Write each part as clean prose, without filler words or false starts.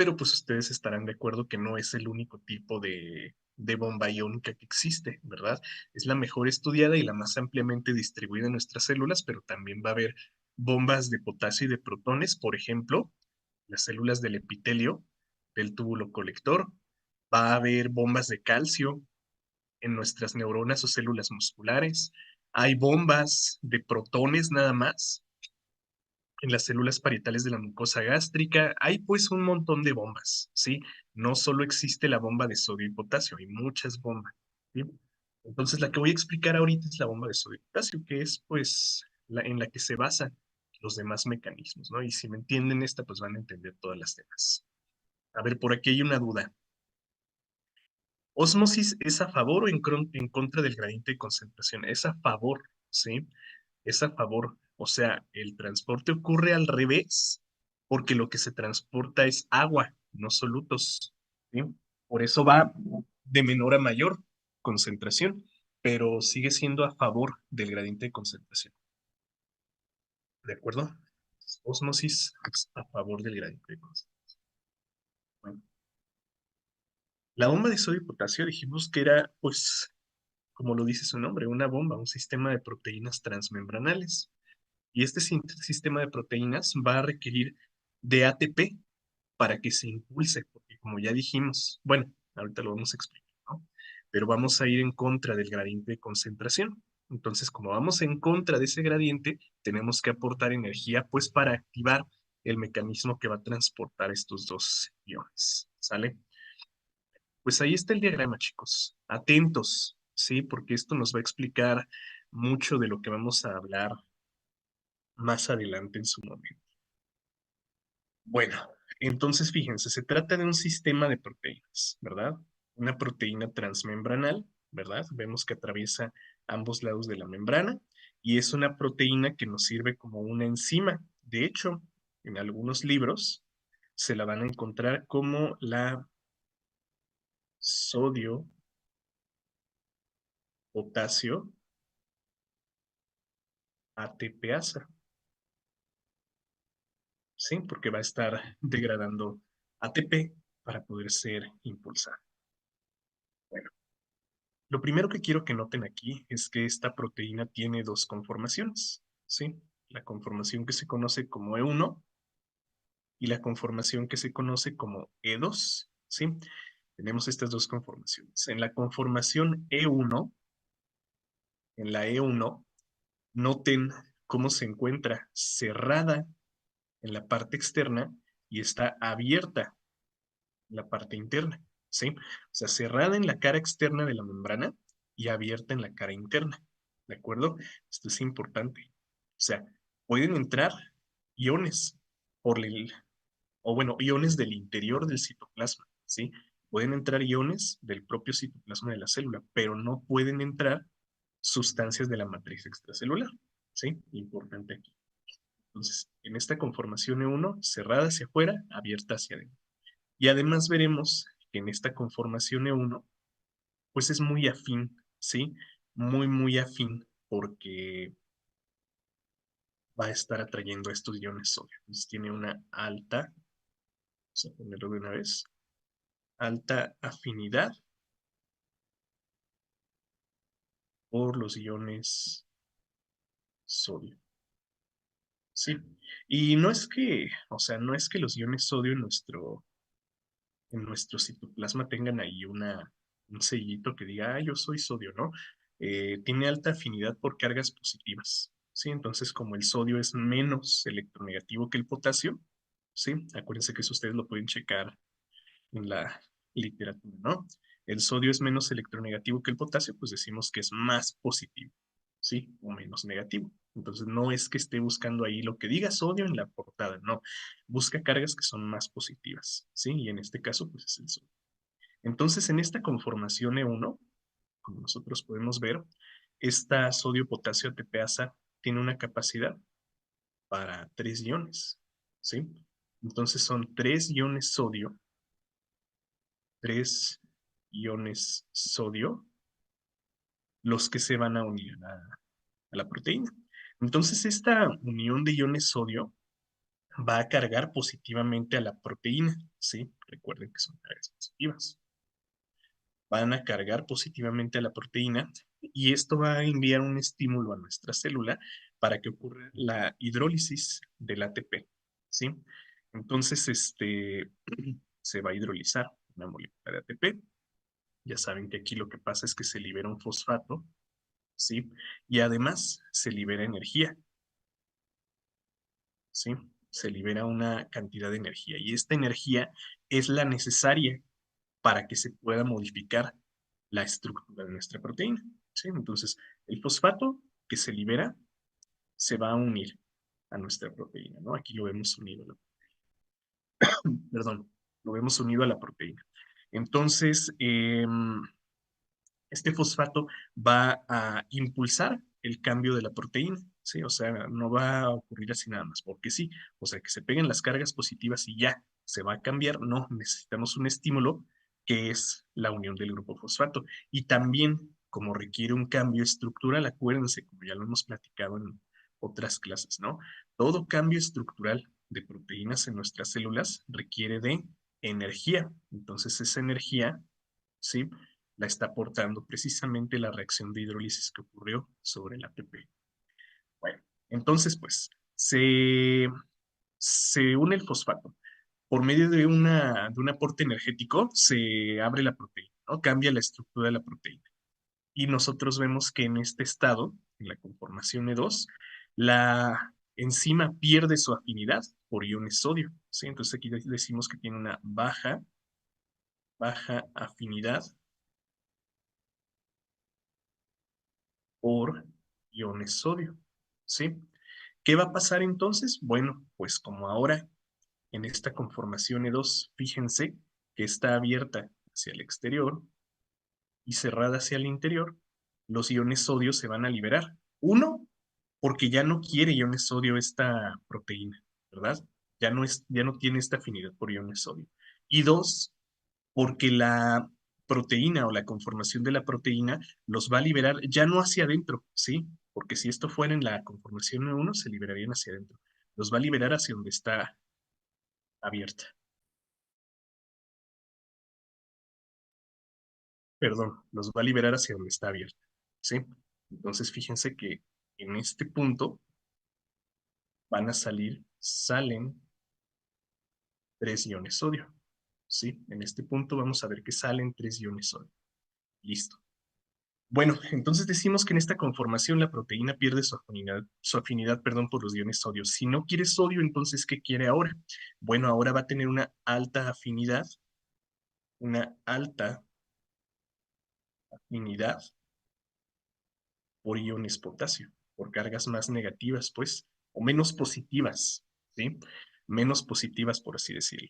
pero pues ustedes estarán de acuerdo que no es el único tipo de bomba iónica que existe, ¿verdad? Es la mejor estudiada y la más ampliamente distribuida en nuestras células, pero también va a haber bombas de potasio y de protones, por ejemplo, las células del epitelio, del túbulo colector. Va a haber bombas de calcio en nuestras neuronas o células musculares. Hay bombas de protones nada más en las células parietales de la mucosa gástrica. Hay pues un montón de bombas, ¿sí? No solo existe la bomba de sodio y potasio, hay muchas bombas, ¿sí? Entonces la que voy a explicar ahorita es la bomba de sodio y potasio, que es pues en la que se basan los demás mecanismos, ¿no? Y si me entienden esta, pues van a entender todas las demás. A ver, por aquí hay una duda. ¿Ósmosis es a favor o en contra del gradiente de concentración? Es a favor, ¿sí? Es a favor. O sea, el transporte ocurre al revés, porque lo que se transporta es agua, no solutos, ¿sí? Por eso va de menor a mayor concentración, pero sigue siendo a favor del gradiente de concentración. ¿De acuerdo? Ósmosis es a favor del gradiente de concentración. Bueno, la bomba de sodio y potasio dijimos que era, pues, como lo dice su nombre, una bomba, un sistema de proteínas transmembranales. Y este sistema de proteínas va a requerir de ATP para que se impulse, porque como ya dijimos, bueno, ahorita lo vamos a explicar, ¿no? Pero vamos a ir en contra del gradiente de concentración. Entonces, como vamos en contra de ese gradiente, tenemos que aportar energía, pues, para activar el mecanismo que va a transportar estos dos iones, ¿sale? Pues ahí está el diagrama, chicos. Atentos, ¿sí? Porque esto nos va a explicar mucho de lo que vamos a hablar más adelante en su momento. Bueno, entonces fíjense, se trata de un sistema de proteínas, ¿verdad? Una proteína transmembranal, ¿verdad? Vemos que atraviesa ambos lados de la membrana y es una proteína que nos sirve como una enzima. De hecho, en algunos libros se la van a encontrar como la sodio, potasio, ATPasa. ¿Sí? Porque va a estar degradando ATP para poder ser impulsada. Bueno, lo primero que quiero que noten aquí es que esta proteína tiene dos conformaciones, ¿sí? La conformación que se conoce como E1 y la conformación que se conoce como E2, ¿sí? Tenemos estas dos conformaciones. En la conformación E1, en la E1, noten cómo se encuentra cerrada en la parte externa y está abierta la parte interna, ¿sí? O sea, cerrada en la cara externa de la membrana y abierta en la cara interna, ¿de acuerdo? Esto es importante. O sea, pueden entrar iones por el, o bueno, iones del interior del citoplasma, ¿sí? Pueden entrar iones del propio citoplasma de la célula, pero no pueden entrar sustancias de la matriz extracelular, ¿sí? Importante aquí. Entonces, en esta conformación E1, cerrada hacia afuera, abierta hacia adentro. Y además veremos que en esta conformación E1, pues es muy afín, ¿sí? Muy, muy afín porque va a estar atrayendo estos iones sodio. Entonces tiene una alta, vamos a ponerlo de una vez, alta afinidad por los iones sodio, ¿sí? Y no es que, o sea, no es que los iones sodio en nuestro citoplasma tengan ahí un sellito que diga, ah, yo soy sodio, ¿no? Tiene alta afinidad por cargas positivas, ¿sí? Entonces, como el sodio es menos electronegativo que el potasio, ¿sí? Acuérdense que eso ustedes lo pueden checar en la literatura, ¿no? El sodio es menos electronegativo que el potasio, pues decimos que es más positivo, ¿sí? O menos negativo. Entonces no es que esté buscando ahí lo que diga sodio en la portada, no. Busca cargas que son más positivas, ¿sí? Y en este caso, pues es el sodio. Entonces, en esta conformación E1, como nosotros podemos ver, esta sodio-potasio ATPasa tiene una capacidad para 3 iones, ¿sí? Entonces son 3 iones sodio, 3 iones sodio, los que se van a unir a la proteína. Entonces, esta unión de iones sodio va a cargar positivamente a la proteína, ¿sí? Recuerden que son cargas positivas. Van a cargar positivamente a la proteína y esto va a enviar un estímulo a nuestra célula para que ocurra la hidrólisis del ATP, ¿sí? Entonces, se va a hidrolizar una molécula de ATP. Ya saben que aquí lo que pasa es que se libera un fosfato, ¿sí? Y además se libera energía, ¿sí? Se libera una cantidad de energía y esta energía es la necesaria para que se pueda modificar la estructura de nuestra proteína, ¿sí? Entonces, el fosfato que se libera se va a unir a nuestra proteína, ¿no? Aquí lo vemos unido, perdón, lo vemos unido a la proteína. Entonces, este fosfato va a impulsar el cambio de la proteína, ¿sí? O sea, no va a ocurrir así nada más, porque sí, o sea, que se peguen las cargas positivas y ya se va a cambiar, no, necesitamos un estímulo que es la unión del grupo fosfato. Y también, como requiere un cambio estructural, acuérdense, como ya lo hemos platicado en otras clases, ¿no? Todo cambio estructural de proteínas en nuestras células requiere de energía. Entonces, esa energía, ¿sí? La está aportando precisamente la reacción de hidrólisis que ocurrió sobre el ATP. Bueno, entonces pues se une el fosfato. Por medio de un aporte energético se abre la proteína, ¿no? Cambia la estructura de la proteína. Y nosotros vemos que en este estado, en la conformación E2, la enzima pierde su afinidad por iones sodio, ¿sí? Entonces aquí decimos que tiene una baja afinidad por iones sodio, ¿sí? ¿Qué va a pasar entonces? Bueno, pues como ahora en esta conformación E2, fíjense que está abierta hacia el exterior y cerrada hacia el interior, los iones sodio se van a liberar. Uno, porque ya no quiere iones sodio esta proteína, ¿verdad? Ya no tiene esta afinidad por iones sodio. Y dos, porque la proteína o la conformación de la proteína los va a liberar ya no hacia adentro, ¿sí? Porque si esto fuera en la conformación E1, se liberarían hacia adentro. Los va a liberar hacia donde está abierta. Perdón, los va a liberar hacia donde está abierta, ¿sí? Entonces, fíjense que en este punto salen 3 iones sodio, ¿sí? En este punto vamos a ver que salen 3 iones sodio. Listo. Bueno, entonces decimos que en esta conformación la proteína pierde su afinidad, perdón, por los iones sodio. Si no quiere sodio, entonces, ¿qué quiere ahora? Bueno, ahora va a tener una alta afinidad por iones potasio, por cargas más negativas, pues, o menos positivas, ¿sí? Menos positivas, por así decirlo.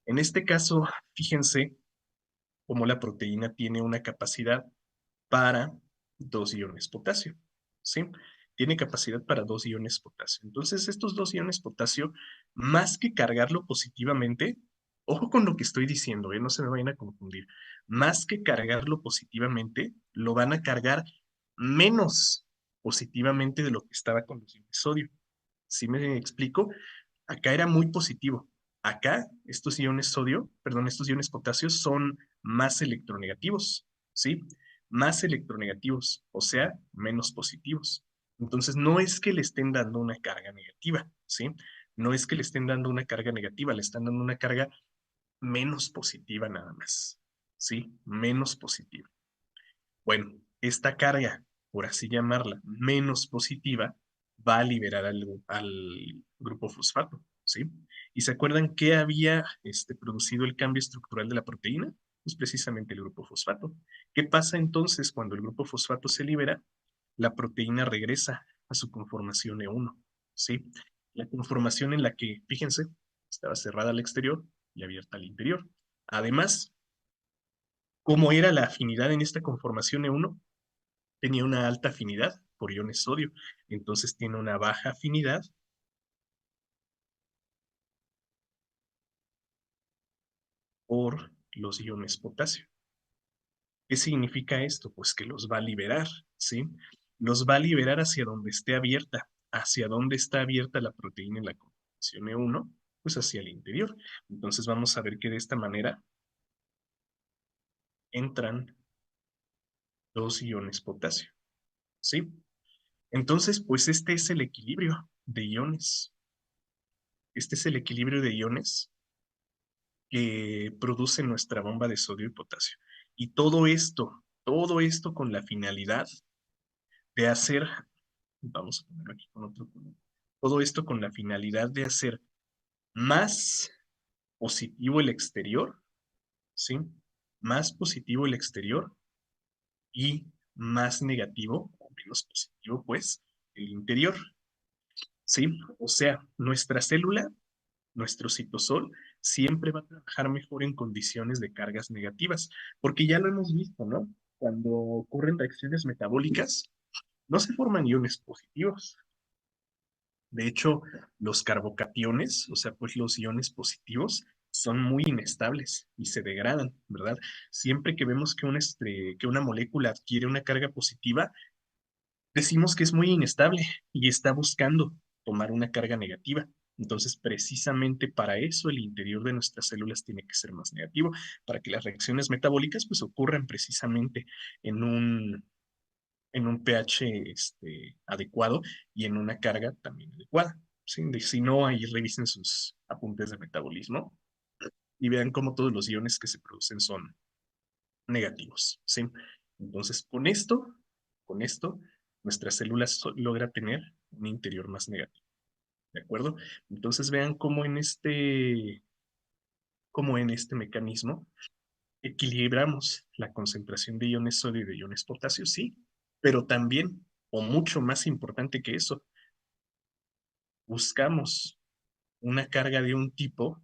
En este caso, fíjense cómo la proteína tiene una capacidad para 2 iones potasio, ¿sí? Tiene capacidad para 2 iones potasio. Entonces, estos 2 iones potasio, más que cargarlo positivamente, ojo con lo que estoy diciendo, no se me vayan a confundir, más que cargarlo positivamente, lo van a cargar menos positivamente de lo que estaba con los iones sodio. ¿Sí me explico? Acá era muy positivo. Acá, estos iones sodio, perdón, estos iones potasio son más electronegativos, ¿sí? Más electronegativos, o sea, menos positivos. Entonces, no es que le estén dando una carga negativa, ¿sí? No es que le estén dando una carga negativa, le están dando una carga menos positiva nada más, ¿sí? Menos positiva. Bueno, esta carga, por así llamarla, menos positiva, va a liberar al grupo fosfato, ¿sí? ¿Y se acuerdan qué había producido el cambio estructural de la proteína? Pues precisamente el grupo fosfato. ¿Qué pasa entonces cuando el grupo fosfato se libera? La proteína regresa a su conformación E1, ¿sí? La conformación en la que, fíjense, estaba cerrada al exterior y abierta al interior. Además, ¿cómo era la afinidad en esta conformación E1? Tenía una alta afinidad por iones sodio, entonces tiene una baja afinidad por los iones potasio. ¿Qué significa esto? Pues que los va a liberar, ¿sí? Los va a liberar hacia donde esté abierta, hacia donde está abierta la proteína en la. presione uno, pues hacia el interior. Entonces vamos a ver que de esta manera entran dos iones potasio, ¿sí? Entonces, pues este es el equilibrio de iones. Este es el equilibrio de iones que produce nuestra bomba de sodio y potasio. Y todo esto con la finalidad de hacer, vamos a ponerlo aquí con otro color, todo esto con la finalidad de hacer más positivo el exterior, ¿sí? Más positivo el exterior y más negativo, o menos positivo, pues, el interior, ¿sí? O sea, nuestra célula, nuestro citosol, siempre va a trabajar mejor en condiciones de cargas negativas, porque ya lo hemos visto, ¿no? Cuando ocurren reacciones metabólicas, no se forman iones positivos. De hecho, los carbocationes, o sea, pues los iones positivos, son muy inestables y se degradan, ¿verdad? Siempre que vemos que una molécula adquiere una carga positiva, decimos que es muy inestable y está buscando tomar una carga negativa. Entonces, precisamente para eso el interior de nuestras células tiene que ser más negativo, para que las reacciones metabólicas pues ocurran precisamente en un pH adecuado y en una carga también adecuada. ¿Sí? Si no, ahí revisen sus apuntes de metabolismo y vean cómo todos los iones que se producen son negativos. ¿Sí? Entonces, con esto, nuestra célula logra tener un interior más negativo. ¿De acuerdo? Entonces vean cómo en este mecanismo equilibramos la concentración de iones sodio y de iones potasio, sí, pero también, o mucho más importante que eso, buscamos una carga de un tipo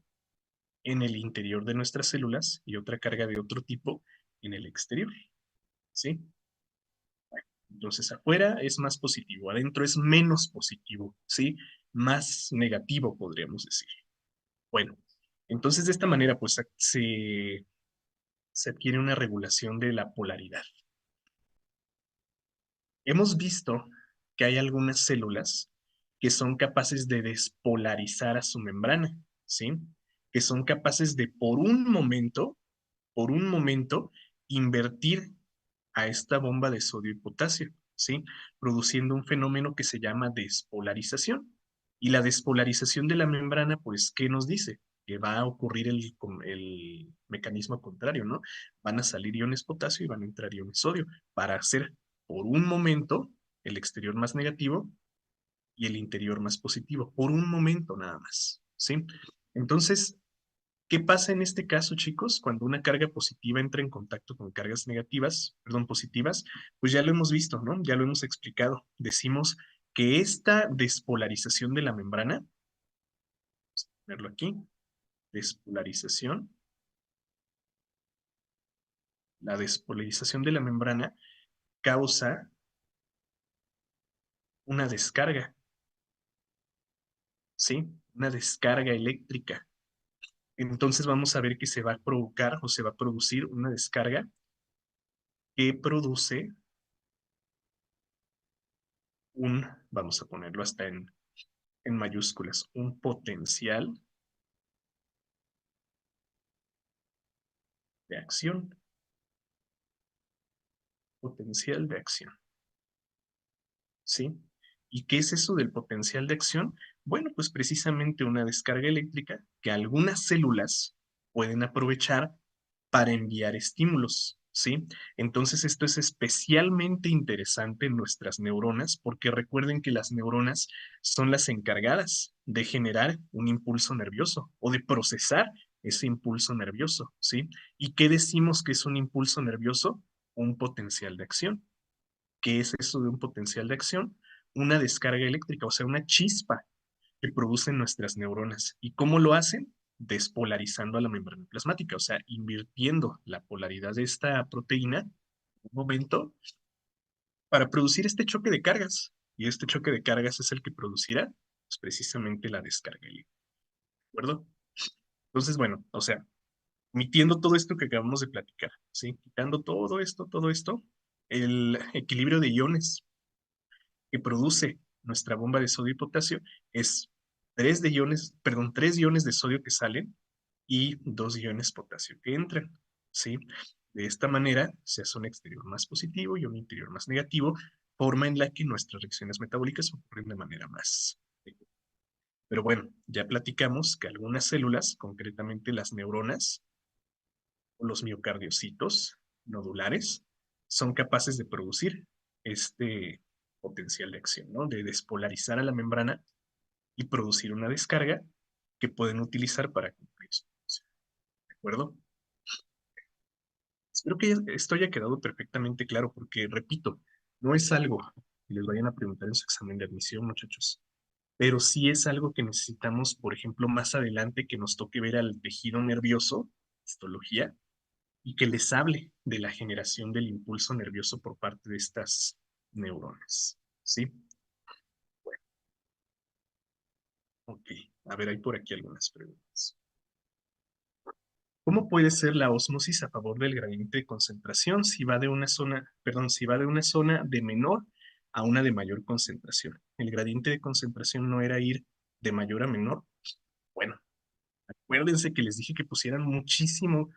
en el interior de nuestras células y otra carga de otro tipo en el exterior, ¿sí? Entonces afuera es más positivo, adentro es menos positivo, ¿sí? Más negativo, podríamos decir. Bueno, entonces de esta manera pues se adquiere una regulación de la polaridad. Hemos visto que hay algunas células que son capaces de despolarizar a su membrana, ¿sí? Que son capaces de por un momento, invertir a esta bomba de sodio y potasio, ¿sí? Produciendo un fenómeno que se llama despolarización. Y la despolarización de la membrana, pues, ¿qué nos dice? Que va a ocurrir el mecanismo contrario, ¿no? Van a salir iones potasio y van a entrar iones sodio para hacer por un momento el exterior más negativo y el interior más positivo, por un momento nada más, ¿sí? Entonces, ¿qué pasa en este caso, chicos? Cuando una carga positiva entra en contacto con cargas negativas, perdón, positivas, pues ya lo hemos visto, ¿no? Ya lo hemos explicado. Decimos que esta despolarización de la membrana, vamos a ponerlo aquí, despolarización, la despolarización de la membrana causa una descarga, ¿sí? Una descarga eléctrica. Entonces vamos a ver que se va a provocar o se va a producir una descarga que produce vamos a ponerlo hasta en mayúsculas, un de acción, potencial de acción, ¿sí? ¿Y qué es eso del potencial de acción? Bueno, pues precisamente una descarga eléctrica que algunas células pueden aprovechar para enviar estímulos, ¿sí? Entonces esto es especialmente interesante en nuestras neuronas porque recuerden que las neuronas son las encargadas de generar un impulso nervioso o de procesar ese impulso nervioso, ¿sí? ¿Y qué decimos que es un impulso nervioso? Un potencial de acción. ¿Qué es eso de un potencial de acción? Una descarga eléctrica, o sea, una chispa que producen nuestras neuronas. ¿Y cómo lo hacen? Despolarizando a la membrana plasmática, o sea, invirtiendo la polaridad de esta proteína en un momento para producir este choque de cargas. Y este choque de cargas es el que producirá pues, precisamente la descarga eléctrica. ¿De acuerdo? Entonces, bueno, o sea, omitiendo todo esto que acabamos de platicar, ¿sí? Quitando todo esto, el equilibrio de iones que produce nuestra bomba de sodio y potasio es tres iones de sodio que salen y dos iones potasio que entran, ¿sí? De esta manera se hace un exterior más positivo y un interior más negativo, forma en la que nuestras reacciones metabólicas ocurren de manera más. Pero bueno, ya platicamos que algunas células, concretamente las neuronas o los miocardiocitos nodulares, son capaces de producir este potencial de acción, ¿no? De despolarizar a la membrana y producir una descarga que pueden utilizar para cumplir su función. ¿De acuerdo? Espero que esto haya quedado perfectamente claro, porque, repito, no es algo que les vayan a preguntar en su examen de admisión, muchachos, pero sí es algo que necesitamos, por ejemplo, más adelante que nos toque ver al tejido nervioso, histología, y que les hable de la generación del impulso nervioso por parte de estas neuronas. ¿Sí? Bueno, ok. A ver, hay por aquí algunas preguntas. ¿Cómo puede ser la ósmosis a favor del gradiente de concentración si va de una zona, perdón, si va de una zona de menor a una de mayor concentración? El gradiente de concentración no era ir de mayor a menor. Bueno, acuérdense que les dije que pusieran muchísima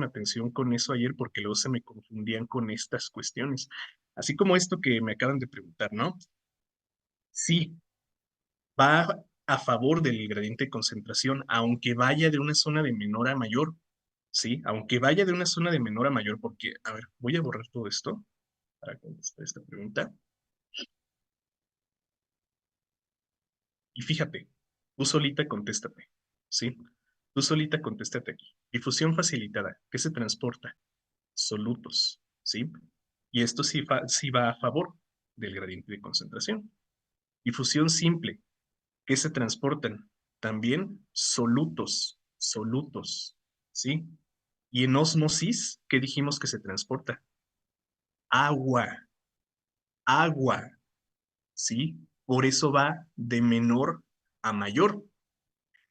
atención con eso ayer porque luego se me confundían con estas cuestiones. Así como esto que me acaban de preguntar, ¿no? Sí, va a favor del gradiente de concentración, aunque vaya de una zona de menor a mayor, ¿sí? Aunque vaya de una zona de menor a mayor, porque, a ver, voy a borrar todo esto para contestar esta pregunta. Y fíjate, tú solita contéstate, ¿sí? Tú solita contéstate aquí. Difusión facilitada, ¿qué se transporta? Solutos, ¿sí? Y esto sí va a favor del gradiente de concentración. Difusión simple, ¿qué se transportan? También solutos, ¿sí? Y en ósmosis, ¿qué dijimos que se transporta? Agua, agua, ¿sí? Por eso va de menor a mayor.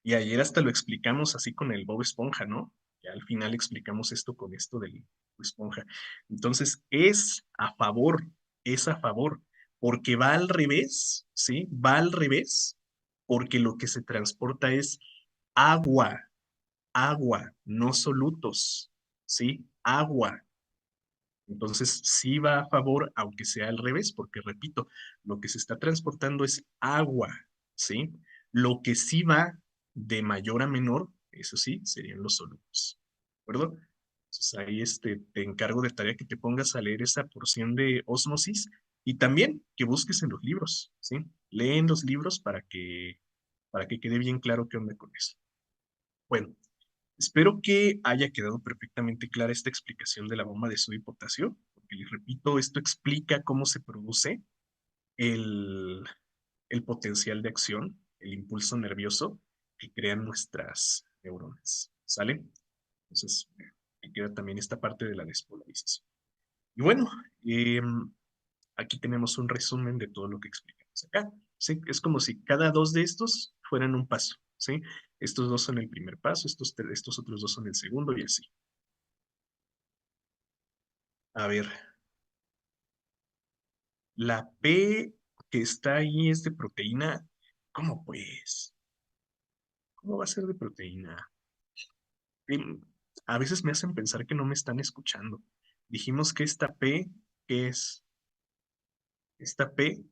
Y ayer hasta lo explicamos así con el Bob Esponja, ¿no? Ya al final explicamos esto con esto del Bob Esponja. Entonces, es a favor, porque va al revés, ¿sí? Va al revés, porque lo que se transporta es agua, agua, no solutos, ¿sí? Agua. Entonces, sí va a favor, aunque sea al revés, porque repito, lo que se está transportando es agua, ¿sí? Lo que sí va de mayor a menor, eso sí, serían los solutos, ¿de acuerdo? Entonces, ahí te encargo de tarea que te pongas a leer esa porción de ósmosis y también que busques en los libros, ¿sí? Lee en los libros para que quede bien claro qué onda con eso. Bueno, espero que haya quedado perfectamente clara esta explicación de la bomba de sodio y potasio, porque les repito, esto explica cómo se produce el, el potencial de acción, el impulso nervioso que crean nuestras neuronas. ¿Sale? Entonces, me queda también esta parte de la despolarización. Y bueno, aquí tenemos un resumen de todo lo que explicamos acá. ¿Sí? Es como si cada dos de estos fueran un paso. ¿Sí? Estos dos son el primer paso, estos otros dos son el segundo y así. A ver, la P que está ahí es de proteína. ¿Cómo pues? ¿Cómo va a ser de proteína? Em, a veces me hacen pensar que no me están escuchando. Dijimos que esta P, ¿qué es? Esta P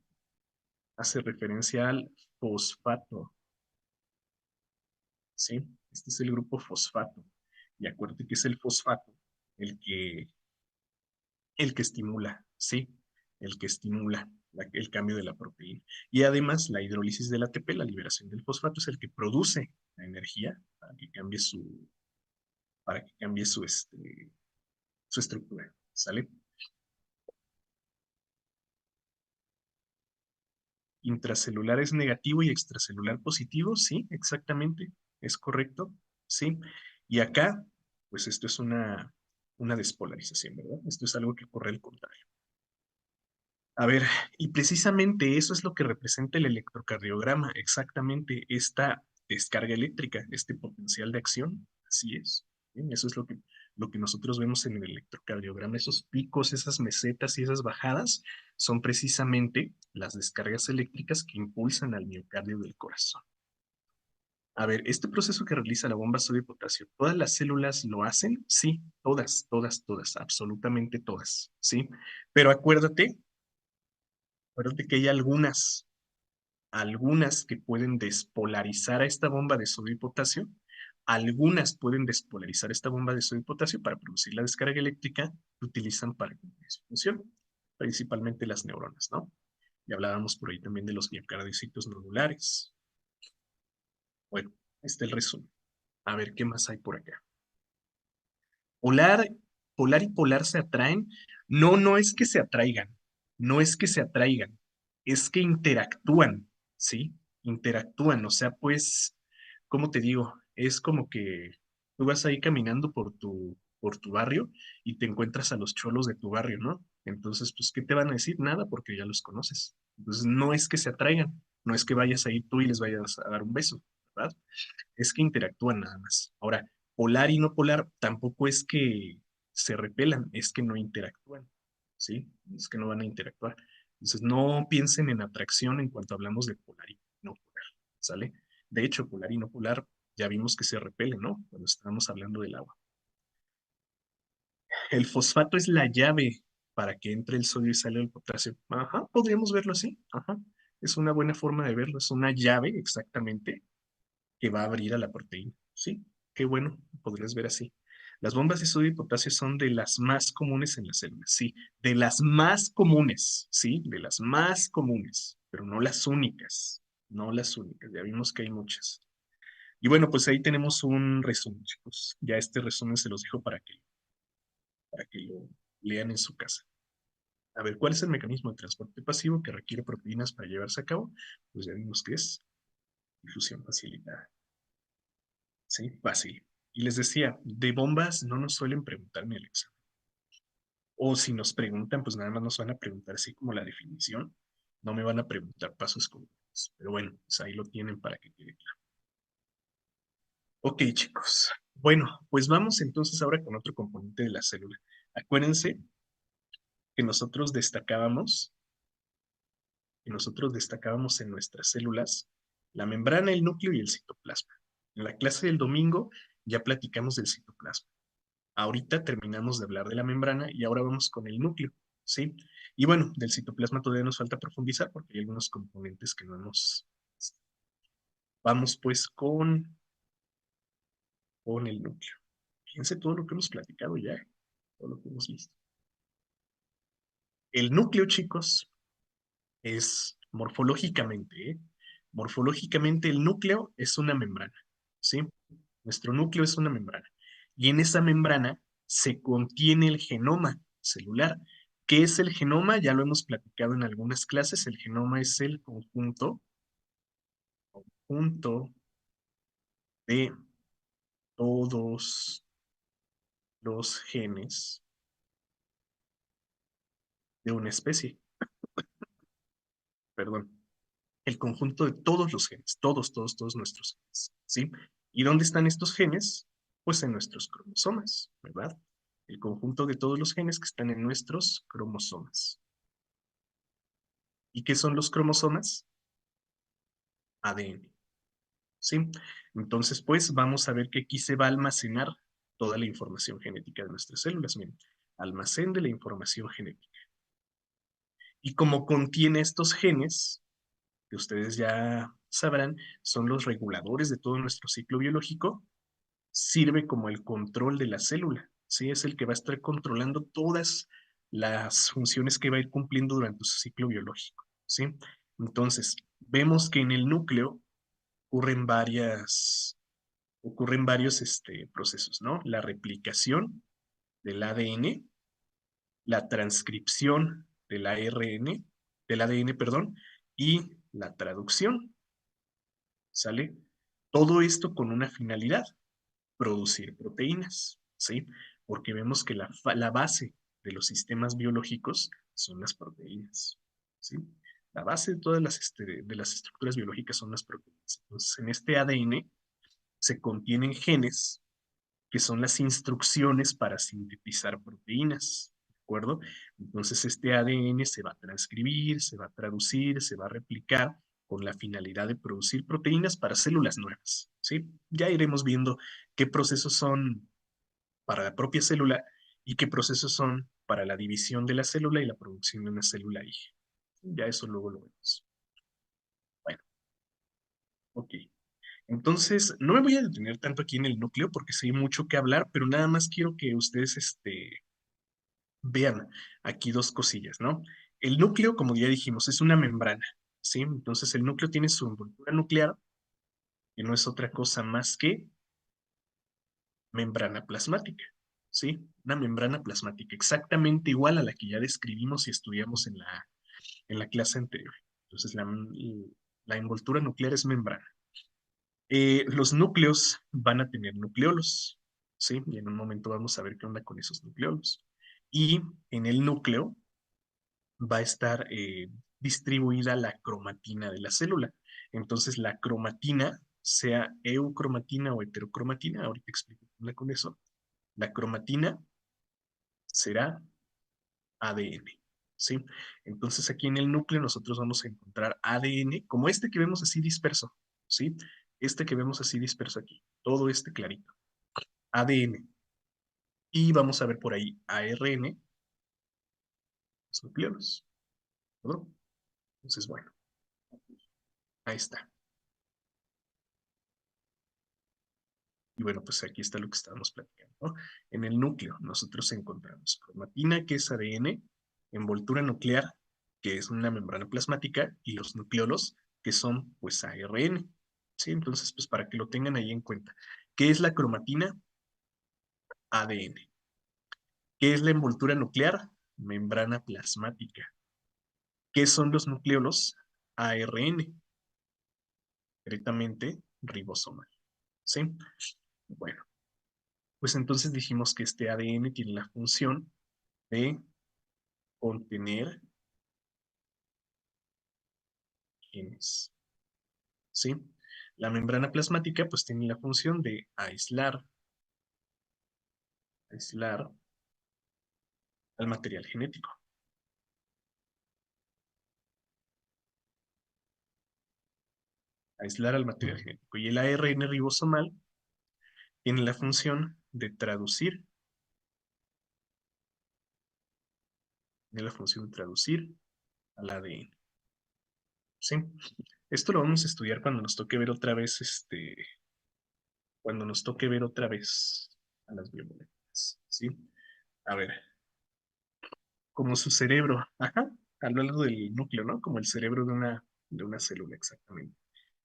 hace referencia al fosfato, ¿sí? Este es el grupo fosfato. Y acuérdate que es el fosfato el que, el que estimula, ¿sí? El que estimula el cambio de la proteína. Y además, la hidrólisis del ATP, la liberación del fosfato, es el que produce la energía para que cambie su estructura, ¿sale? Intracelular es negativo y extracelular positivo, sí, exactamente, es correcto, sí. Y acá, pues esto es una despolarización, ¿verdad? Esto es algo que ocurre al contrario. A ver, y precisamente eso es lo que representa el electrocardiograma, exactamente esta descarga eléctrica, este potencial de acción, así es. Bien, eso es lo que lo que nosotros vemos en el electrocardiograma, esos picos, esas mesetas y esas bajadas, son precisamente las descargas eléctricas que impulsan al miocardio del corazón. A ver, este proceso que realiza la bomba sodio y potasio, ¿todas las células lo hacen? Sí, todas, todas, todas, absolutamente todas, ¿sí? Pero acuérdate que hay algunas que pueden despolarizar a esta bomba de sodio y potasio, algunas pueden despolarizar esta bomba de sodio y potasio para producir la descarga eléctrica que utilizan para cumplir su función, principalmente las neuronas, ¿no? Y hablábamos por ahí también de los miocardiocitos nodulares. Bueno, este es el resumen. A ver, ¿qué más hay por acá? Polar, polar y polar se atraen. No, no es que se atraigan, no es que se atraigan, es que interactúan, ¿sí? Interactúan, o sea, pues, ¿cómo te digo? Es como que tú vas ahí caminando por tu barrio y te encuentras a los cholos de tu barrio, ¿no? Entonces, pues, ¿qué te van a decir? Nada, porque ya los conoces. Entonces, no es que se atraigan, no es que vayas ahí tú y les vayas a dar un beso, ¿verdad? Es que interactúan nada más. Ahora, polar y no polar tampoco es que se repelan, es que no interactúan, ¿sí? Es que no van a interactuar. Entonces, no piensen en atracción en cuanto hablamos de polar y no polar, ¿sale? De hecho, polar y no polar ya vimos que se repelen, ¿no? Cuando estábamos hablando del agua. El fosfato es la llave para que entre el sodio y salga el potasio. Ajá, podríamos verlo así. Ajá. Es una buena forma de verlo, es una llave exactamente que va a abrir a la proteína. Sí, qué bueno, podrías ver así. Las bombas de sodio y potasio son de las más comunes en las células, sí, de las más comunes, sí, de las más comunes, pero no las únicas, no las únicas, ya vimos que hay muchas. Y bueno, pues ahí tenemos un resumen, chicos. Ya este resumen se los dejo para que lo lean en su casa. A ver, ¿cuál es el mecanismo de transporte pasivo que requiere proteínas para llevarse a cabo? Pues ya vimos que es difusión facilitada. Sí, fácil. Y les decía, de bombas no nos suelen preguntar en el examen. O si nos preguntan, pues nada más nos van a preguntar así como la definición. No me van a preguntar pasos concretos. Pero bueno, pues ahí lo tienen para que quede claro. Ok, chicos. Bueno, pues vamos entonces ahora con otro componente de la célula. Acuérdense que nosotros destacábamos en nuestras células la membrana, el núcleo y el citoplasma. En la clase del domingo ya platicamos del citoplasma. Ahorita terminamos de hablar de la membrana y ahora vamos con el núcleo, ¿sí? Y bueno, del citoplasma todavía nos falta profundizar porque hay algunos componentes que no hemos... Vamos pues con el núcleo. Fíjense todo lo que hemos platicado ya, todo lo que hemos visto. El núcleo, chicos, es morfológicamente, ¿eh? Morfológicamente el núcleo es una membrana, ¿sí? Nuestro núcleo es una membrana. Y en esa membrana se contiene el genoma celular. ¿Qué es el genoma? Ya lo hemos platicado en algunas clases. El genoma es el conjunto de todos los genes de una especie. Perdón. El conjunto de todos los genes, todos, todos, todos nuestros genes, ¿sí? ¿Y dónde están estos genes? Pues en nuestros cromosomas, ¿verdad? El conjunto de todos los genes que están en nuestros cromosomas. ¿Y qué son los cromosomas? ADN, ¿sí? Entonces, pues vamos a ver que aquí se va a almacenar toda la información genética de nuestras células. Miren, almacén de la información genética. Y como contiene estos genes, que ustedes ya sabrán, son los reguladores de todo nuestro ciclo biológico, sirve como el control de la célula, ¿sí? Es el que va a estar controlando todas las funciones que va a ir cumpliendo durante su ciclo biológico, ¿sí? Entonces, vemos que en el núcleo ocurren varios procesos, ¿no? La replicación del ADN, la transcripción del ADN, perdón, y la traducción, ¿sale? Todo esto con una finalidad, producir proteínas, ¿sí? Porque vemos que la base de los sistemas biológicos son las proteínas, ¿sí? La base de todas de las estructuras biológicas son las proteínas. Entonces, en este ADN se contienen genes que son las instrucciones para sintetizar proteínas, ¿de acuerdo? Entonces este ADN se va a transcribir, se va a traducir, se va a replicar con la finalidad de producir proteínas para células nuevas, ¿sí? Ya iremos viendo qué procesos son para la propia célula y qué procesos son para la división de la célula y la producción de una célula hija. Ya eso luego lo vemos. Bueno, ok. Entonces, no me voy a detener tanto aquí en el núcleo porque sí hay mucho que hablar, pero nada más quiero que ustedes vean aquí dos cosillas, ¿no? El núcleo, como ya dijimos, es una membrana, ¿sí? Entonces, el núcleo tiene su envoltura nuclear, que no es otra cosa más que membrana plasmática, ¿sí? Una membrana plasmática exactamente igual a la que ya describimos y estudiamos en la clase anterior. Entonces, la envoltura nuclear es membrana. Los núcleos van a tener nucleolos, ¿sí? Y en un momento vamos a ver qué onda con esos nucleolos. Y en el núcleo va a estar distribuida la cromatina de la célula. Entonces, la cromatina, sea eucromatina o heterocromatina, ahorita explico qué onda con eso, la cromatina será ADN, ¿sí? Entonces, aquí en el núcleo nosotros vamos a encontrar ADN, como este que vemos así disperso, ¿sí? Este que vemos así disperso aquí, todo este clarito. ADN. Y vamos a ver por ahí ARN, los nucleolos, ¿no? Entonces, bueno, ahí está. Y bueno, pues aquí está lo que estábamos platicando, ¿no? En el núcleo nosotros encontramos cromatina, que es ADN, envoltura nuclear, que es una membrana plasmática, y los nucleolos, que son pues ARN. ¿Sí? Entonces, pues para que lo tengan ahí en cuenta. ¿Qué es la cromatina? ADN. ¿Qué es la envoltura nuclear? Membrana plasmática. ¿Qué son los nucleolos? ARN, directamente ribosomal. ¿Sí? Bueno, pues entonces dijimos que este ADN tiene la función de contener genes. ¿Sí? La membrana plasmática pues tiene la función de aislar al material genético. Aislar al material genético. Y el ARN ribosomal tiene la función de traducir al ADN. ¿Sí? Esto lo vamos a estudiar cuando nos toque ver otra vez, cuando nos toque ver otra vez a las biomoléculas. ¿Sí? A ver, como su cerebro, ajá, a lo largo del núcleo, ¿no? Como el cerebro de una célula, exactamente.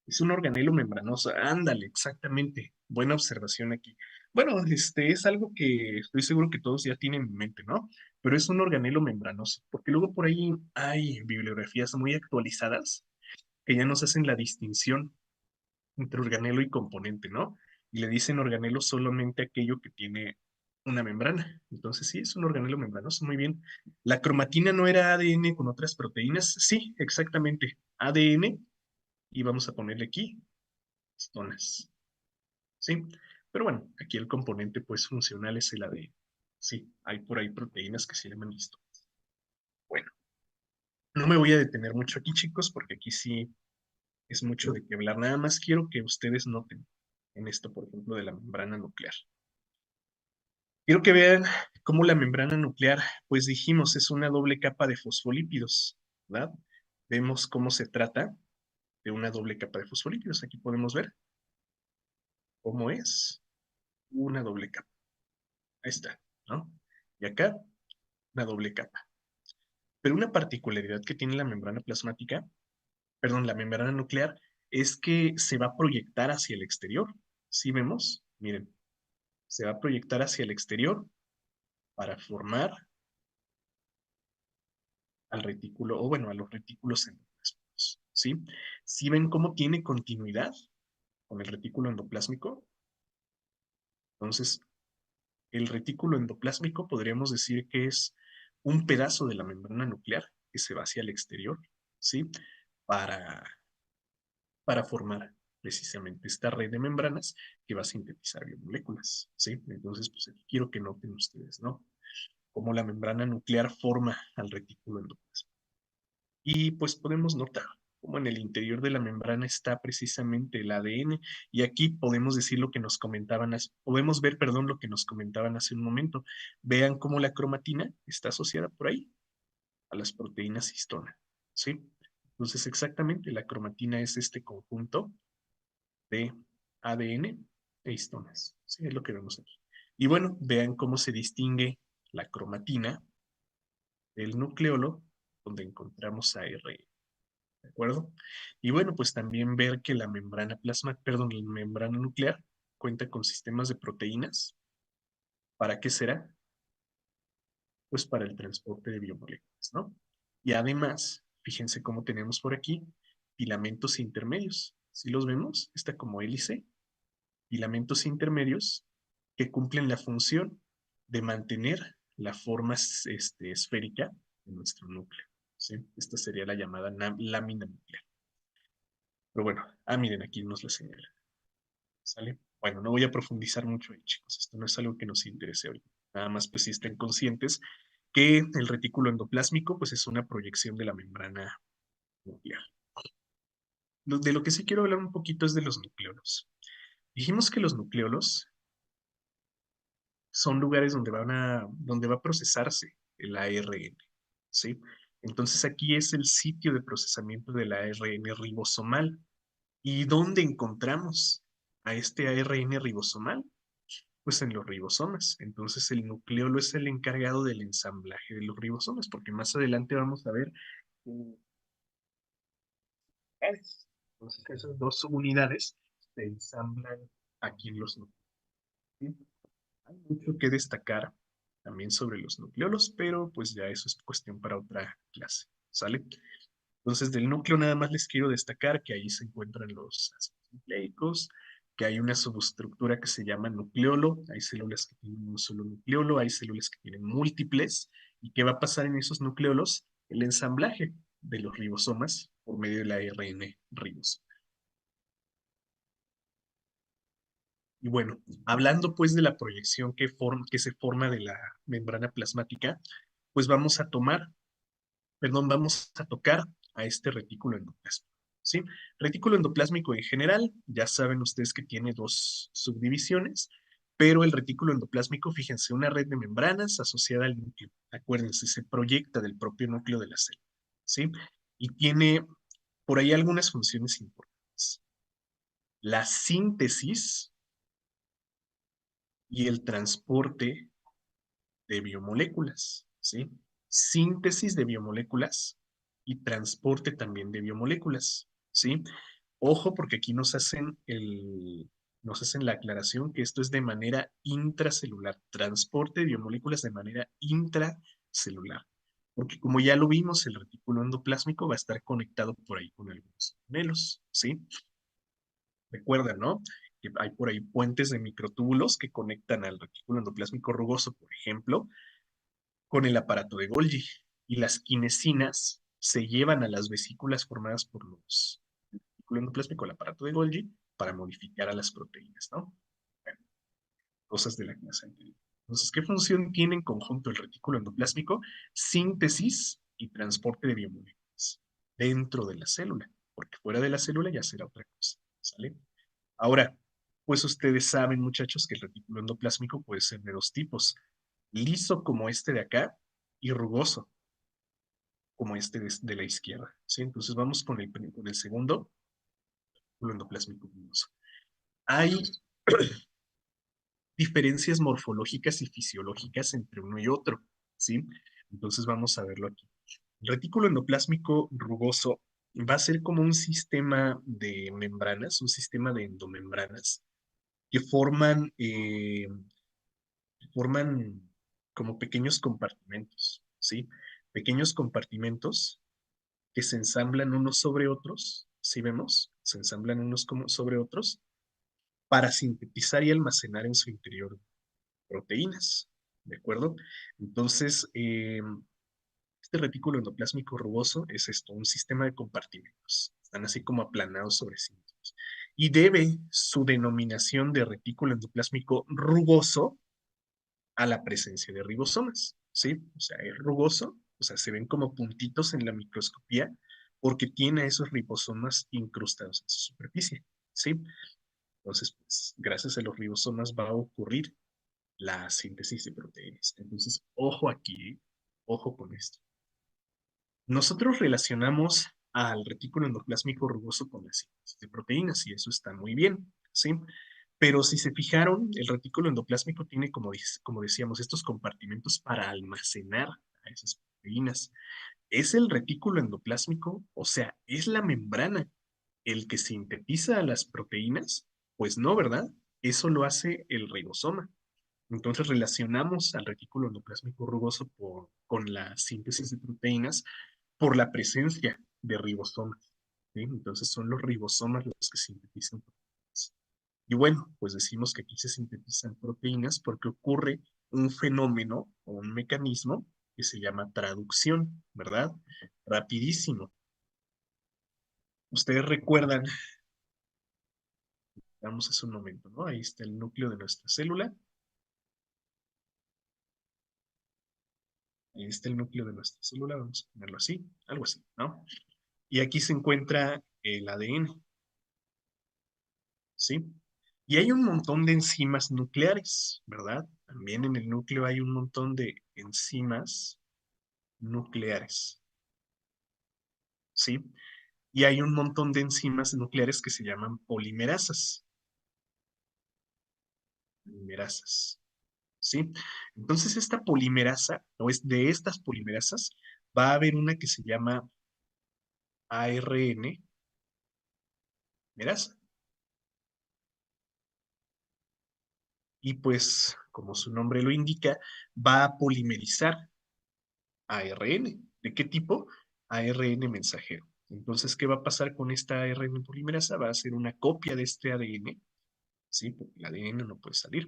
Es un organelo membranoso, ándale, exactamente. Buena observación aquí. Bueno, es algo que estoy seguro que todos ya tienen en mente, ¿no? Pero es un organelo membranoso, porque luego por ahí hay bibliografías muy actualizadas que ya nos hacen la distinción entre organelo y componente, ¿no? Y le dicen organelo solamente aquello que tiene una membrana. Entonces, sí, es un organelo membranoso, muy bien. ¿La cromatina no era ADN con otras proteínas? Sí, exactamente. ADN, y vamos a ponerle aquí histonas, ¿sí? Pero bueno, aquí el componente pues funcional es el ADN. Sí, hay por ahí proteínas que se llaman histonas. Bueno, no me voy a detener mucho aquí, chicos, porque aquí sí es mucho de qué hablar. Nada más quiero que ustedes noten en esto, por ejemplo, de la membrana nuclear. Quiero que vean cómo la membrana nuclear, pues dijimos, es una doble capa de fosfolípidos, ¿verdad? Vemos cómo se trata de una doble capa de fosfolípidos. Aquí podemos ver cómo es una doble capa. Ahí está, ¿no? Y acá, una doble capa. Pero una particularidad que tiene la membrana plasmática, perdón, la membrana nuclear, es que se va a proyectar hacia el exterior. ¿Sí vemos? Miren, se va a proyectar hacia el exterior para formar al retículo, o bueno, a los retículos endoplásmicos, ¿sí? ¿Sí ven cómo tiene continuidad con el retículo endoplásmico? Entonces, el retículo endoplásmico podríamos decir que es un pedazo de la membrana nuclear que se va hacia el exterior, ¿sí? Para, para formar. precisamente esta red de membranas que va a sintetizar biomoléculas, ¿sí? Entonces, pues aquí quiero que noten ustedes, ¿no? Cómo la membrana nuclear forma al retículo endoplasmático. Y pues podemos notar cómo en el interior de la membrana está precisamente el ADN. Y aquí podemos decir lo que nos comentaban, podemos ver, perdón, lo que nos comentaban hace un momento. Vean cómo la cromatina está asociada por ahí a las proteínas histona, ¿sí? Entonces, exactamente, la cromatina es este conjunto de ADN e histonas, ¿sí? Es lo que vemos aquí. Y bueno, vean cómo se distingue la cromatina del nucleolo, donde encontramos ARN. ¿De acuerdo? Y bueno, pues también ver que la membrana perdón, la membrana nuclear cuenta con sistemas de proteínas. ¿Para qué será? Pues para el transporte de biomoléculas, ¿no? Y además, fíjense cómo tenemos por aquí filamentos intermedios. ¿Sí los vemos? Está como hélice, filamentos intermedios que cumplen la función de mantener la forma esférica de nuestro núcleo, ¿sí? Esta sería la llamada lámina nuclear. Pero bueno, miren, aquí nos la señala. ¿Sale? Bueno, no voy a profundizar mucho ahí, chicos. Esto no es algo que nos interese hoy. Nada más, pues, si estén conscientes que el retículo endoplásmico, pues, es una proyección de la membrana nuclear. De lo que sí quiero hablar un poquito es de los nucleolos. Dijimos que los nucleolos son lugares donde va a procesarse el ARN, ¿sí? Entonces aquí es el sitio de procesamiento del ARN ribosomal. ¿Y dónde encontramos a este ARN ribosomal? Pues en los ribosomas. Entonces el nucleolo es el encargado del ensamblaje de los ribosomas, porque más adelante vamos a ver que entonces esas dos subunidades se ensamblan aquí en los núcleos. ¿Sí? Hay mucho que destacar también sobre los nucleolos, pero pues ya eso es cuestión para otra clase, ¿sale? Entonces, del núcleo nada más les quiero destacar que ahí se encuentran los ácidos nucleicos, que hay una subestructura que se llama nucleolo, hay células que tienen un solo nucleolo, hay células que tienen múltiples, y qué va a pasar en esos nucleolos, el ensamblaje de los ribosomas por medio del ARN ribosoma. Y bueno, hablando pues de la proyección que se forma de la membrana plasmática, pues vamos a tocar a este retículo endoplásmico, ¿sí? Retículo endoplásmico en general, ya saben ustedes que tiene dos subdivisiones, pero el retículo endoplásmico, fíjense, una red de membranas asociada al núcleo. Acuérdense, se proyecta del propio núcleo de la célula, ¿sí? Y tiene por ahí algunas funciones importantes. La síntesis y el transporte de biomoléculas, ¿sí? Síntesis de biomoléculas y transporte también de biomoléculas, ¿sí? Ojo, porque aquí nos hacen la aclaración que esto es de manera intracelular, transporte de biomoléculas de manera intracelular. Porque como ya lo vimos, el retículo endoplásmico va a estar conectado por ahí con algunos gemelos, ¿sí? Recuerdan, ¿no? Que hay por ahí puentes de microtúbulos que conectan al retículo endoplásmico rugoso, por ejemplo, con el aparato de Golgi. Y las quinesinas se llevan a las vesículas formadas por los retículo endoplásmico, el aparato de Golgi, para modificar a las proteínas, ¿no? Bueno, cosas de la clase anterior. Entonces, ¿qué función tiene en conjunto el retículo endoplásmico? Síntesis y transporte de biomoléculas dentro de la célula, porque fuera de la célula ya será otra cosa, ¿sale? Ahora, pues ustedes saben, muchachos, que el retículo endoplásmico puede ser de dos tipos, liso como este de acá y rugoso como este de la izquierda, ¿sí? Entonces vamos con el segundo, retículo endoplásmico rugoso. Hay diferencias morfológicas y fisiológicas entre uno y otro, ¿sí? Entonces vamos a verlo aquí. El retículo endoplásmico rugoso va a ser como un sistema de membranas, un sistema de endomembranas que forman como pequeños compartimentos, ¿sí? Pequeños compartimentos que se ensamblan unos sobre otros, ¿sí vemos? Se ensamblan unos sobre otros para sintetizar y almacenar en su interior proteínas, ¿de acuerdo? Entonces, este retículo endoplásmico rugoso es esto, un sistema de compartimentos. Están así como aplanados sobre sí mismos. y debe su denominación de retículo endoplásmico rugoso a la presencia de ribosomas, ¿sí? O sea, es rugoso, o sea, se ven como puntitos en la microscopía porque tiene a esos ribosomas incrustados en su superficie, ¿sí? Entonces, pues, gracias a los ribosomas va a ocurrir la síntesis de proteínas. Entonces, ojo aquí, ¿eh? Ojo con esto. Nosotros relacionamos al retículo endoplásmico rugoso con la síntesis de proteínas y eso está muy bien, ¿sí? Pero si se fijaron, el retículo endoplásmico tiene, como decíamos, estos compartimentos para almacenar a esas proteínas. ¿Es el retículo endoplásmico? O sea, ¿es la membrana el que sintetiza las proteínas? Pues no, ¿verdad? Eso lo hace el ribosoma. Entonces relacionamos al retículo endoplásmico rugoso con la síntesis de proteínas por la presencia de ribosomas, ¿sí? Entonces son los ribosomas los que sintetizan proteínas. Y bueno, pues decimos que aquí se sintetizan proteínas porque ocurre un fenómeno o un mecanismo que se llama traducción, ¿verdad? Rapidísimo. Ustedes recuerdan, vamos hace un momento, ¿no? Ahí está el núcleo de nuestra célula. Ahí está el núcleo de nuestra célula, vamos a ponerlo así, algo así, ¿no? Y aquí se encuentra el ADN, ¿sí? Y hay un montón de enzimas nucleares, ¿verdad? También en el núcleo hay un montón de enzimas nucleares, ¿sí? Y hay un montón de enzimas nucleares que se llaman polimerasas, polimerasas, ¿sí? Entonces esta polimerasa, o es de estas polimerasas, va a haber una que se llama ARN merasa. Y pues, como su nombre lo indica, va a polimerizar ARN. ¿De qué tipo? ARN mensajero. Entonces, ¿qué va a pasar con esta ARN polimerasa? Va a hacer una copia de este ADN, ¿sí? Porque el ADN no puede salir.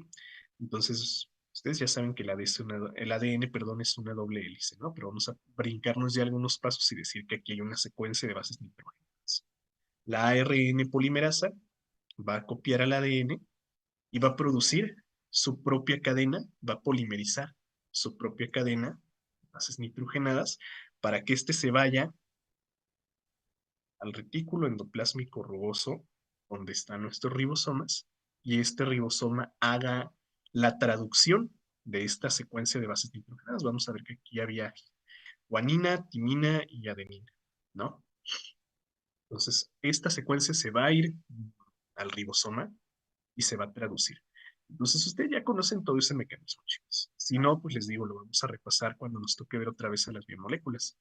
Entonces, ustedes ya saben que el ADN, perdón, es una doble hélice, ¿no? Pero vamos a brincarnos ya algunos pasos y decir que aquí hay una secuencia de bases nitrogenadas. La ARN polimerasa va a copiar al ADN y va a producir su propia cadena, va a polimerizar su propia cadena, bases nitrogenadas, para que éste se vaya al retículo endoplásmico rugoso, donde están nuestros ribosomas, y este ribosoma haga la traducción de esta secuencia de bases nitrogenadas. Vamos a ver que aquí había guanina, timina y adenina, ¿no? Entonces, esta secuencia se va a ir al ribosoma y se va a traducir. Entonces, ustedes ya conocen todo ese mecanismo, chicos. Si no, pues les digo, lo vamos a repasar cuando nos toque ver otra vez a las biomoléculas.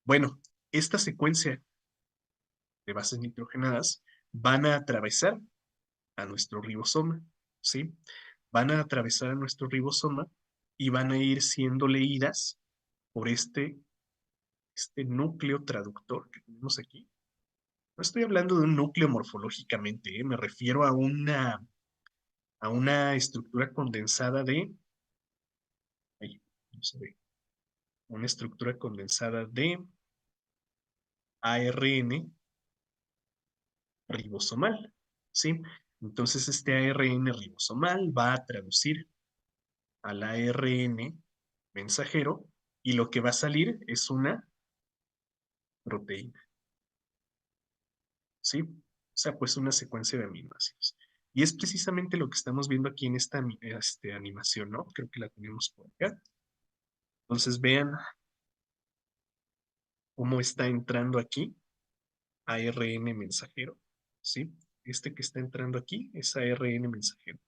Bueno, esta secuencia de bases nitrogenadas van a atravesar a nuestro ribosoma, ¿sí? Van a atravesar a nuestro ribosoma y van a ir siendo leídas por este núcleo traductor que tenemos aquí. No estoy hablando de un núcleo morfológicamente, me refiero a una estructura condensada de, ay, no se ve, una estructura condensada de ARN ribosomal, ¿sí? Entonces este ARN ribosomal va a traducir al ARN mensajero y lo que va a salir es una proteína, ¿sí? O sea, pues una secuencia de aminoácidos. Y es precisamente lo que estamos viendo aquí en esta animación, ¿no? Creo que la tenemos por acá. Entonces vean cómo está entrando aquí ARN mensajero, ¿sí? Este que está entrando aquí es ARN mensajero.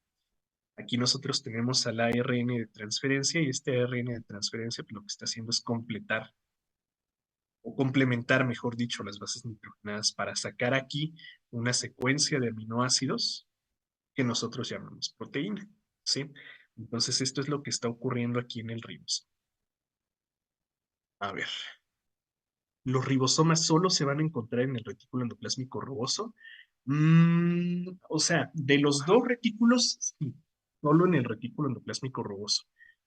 Aquí nosotros tenemos al ARN de transferencia y este ARN de transferencia pues, lo que está haciendo es completar o complementar, mejor dicho, las bases nitrogenadas para sacar aquí una secuencia de aminoácidos que nosotros llamamos proteína, ¿sí? Entonces esto es lo que está ocurriendo aquí en el ribosoma. A ver, ¿los ribosomas solo se van a encontrar en el retículo endoplásmico rugoso? O sea, de los dos retículos, sí, solo en el retículo endoplásmico rugoso.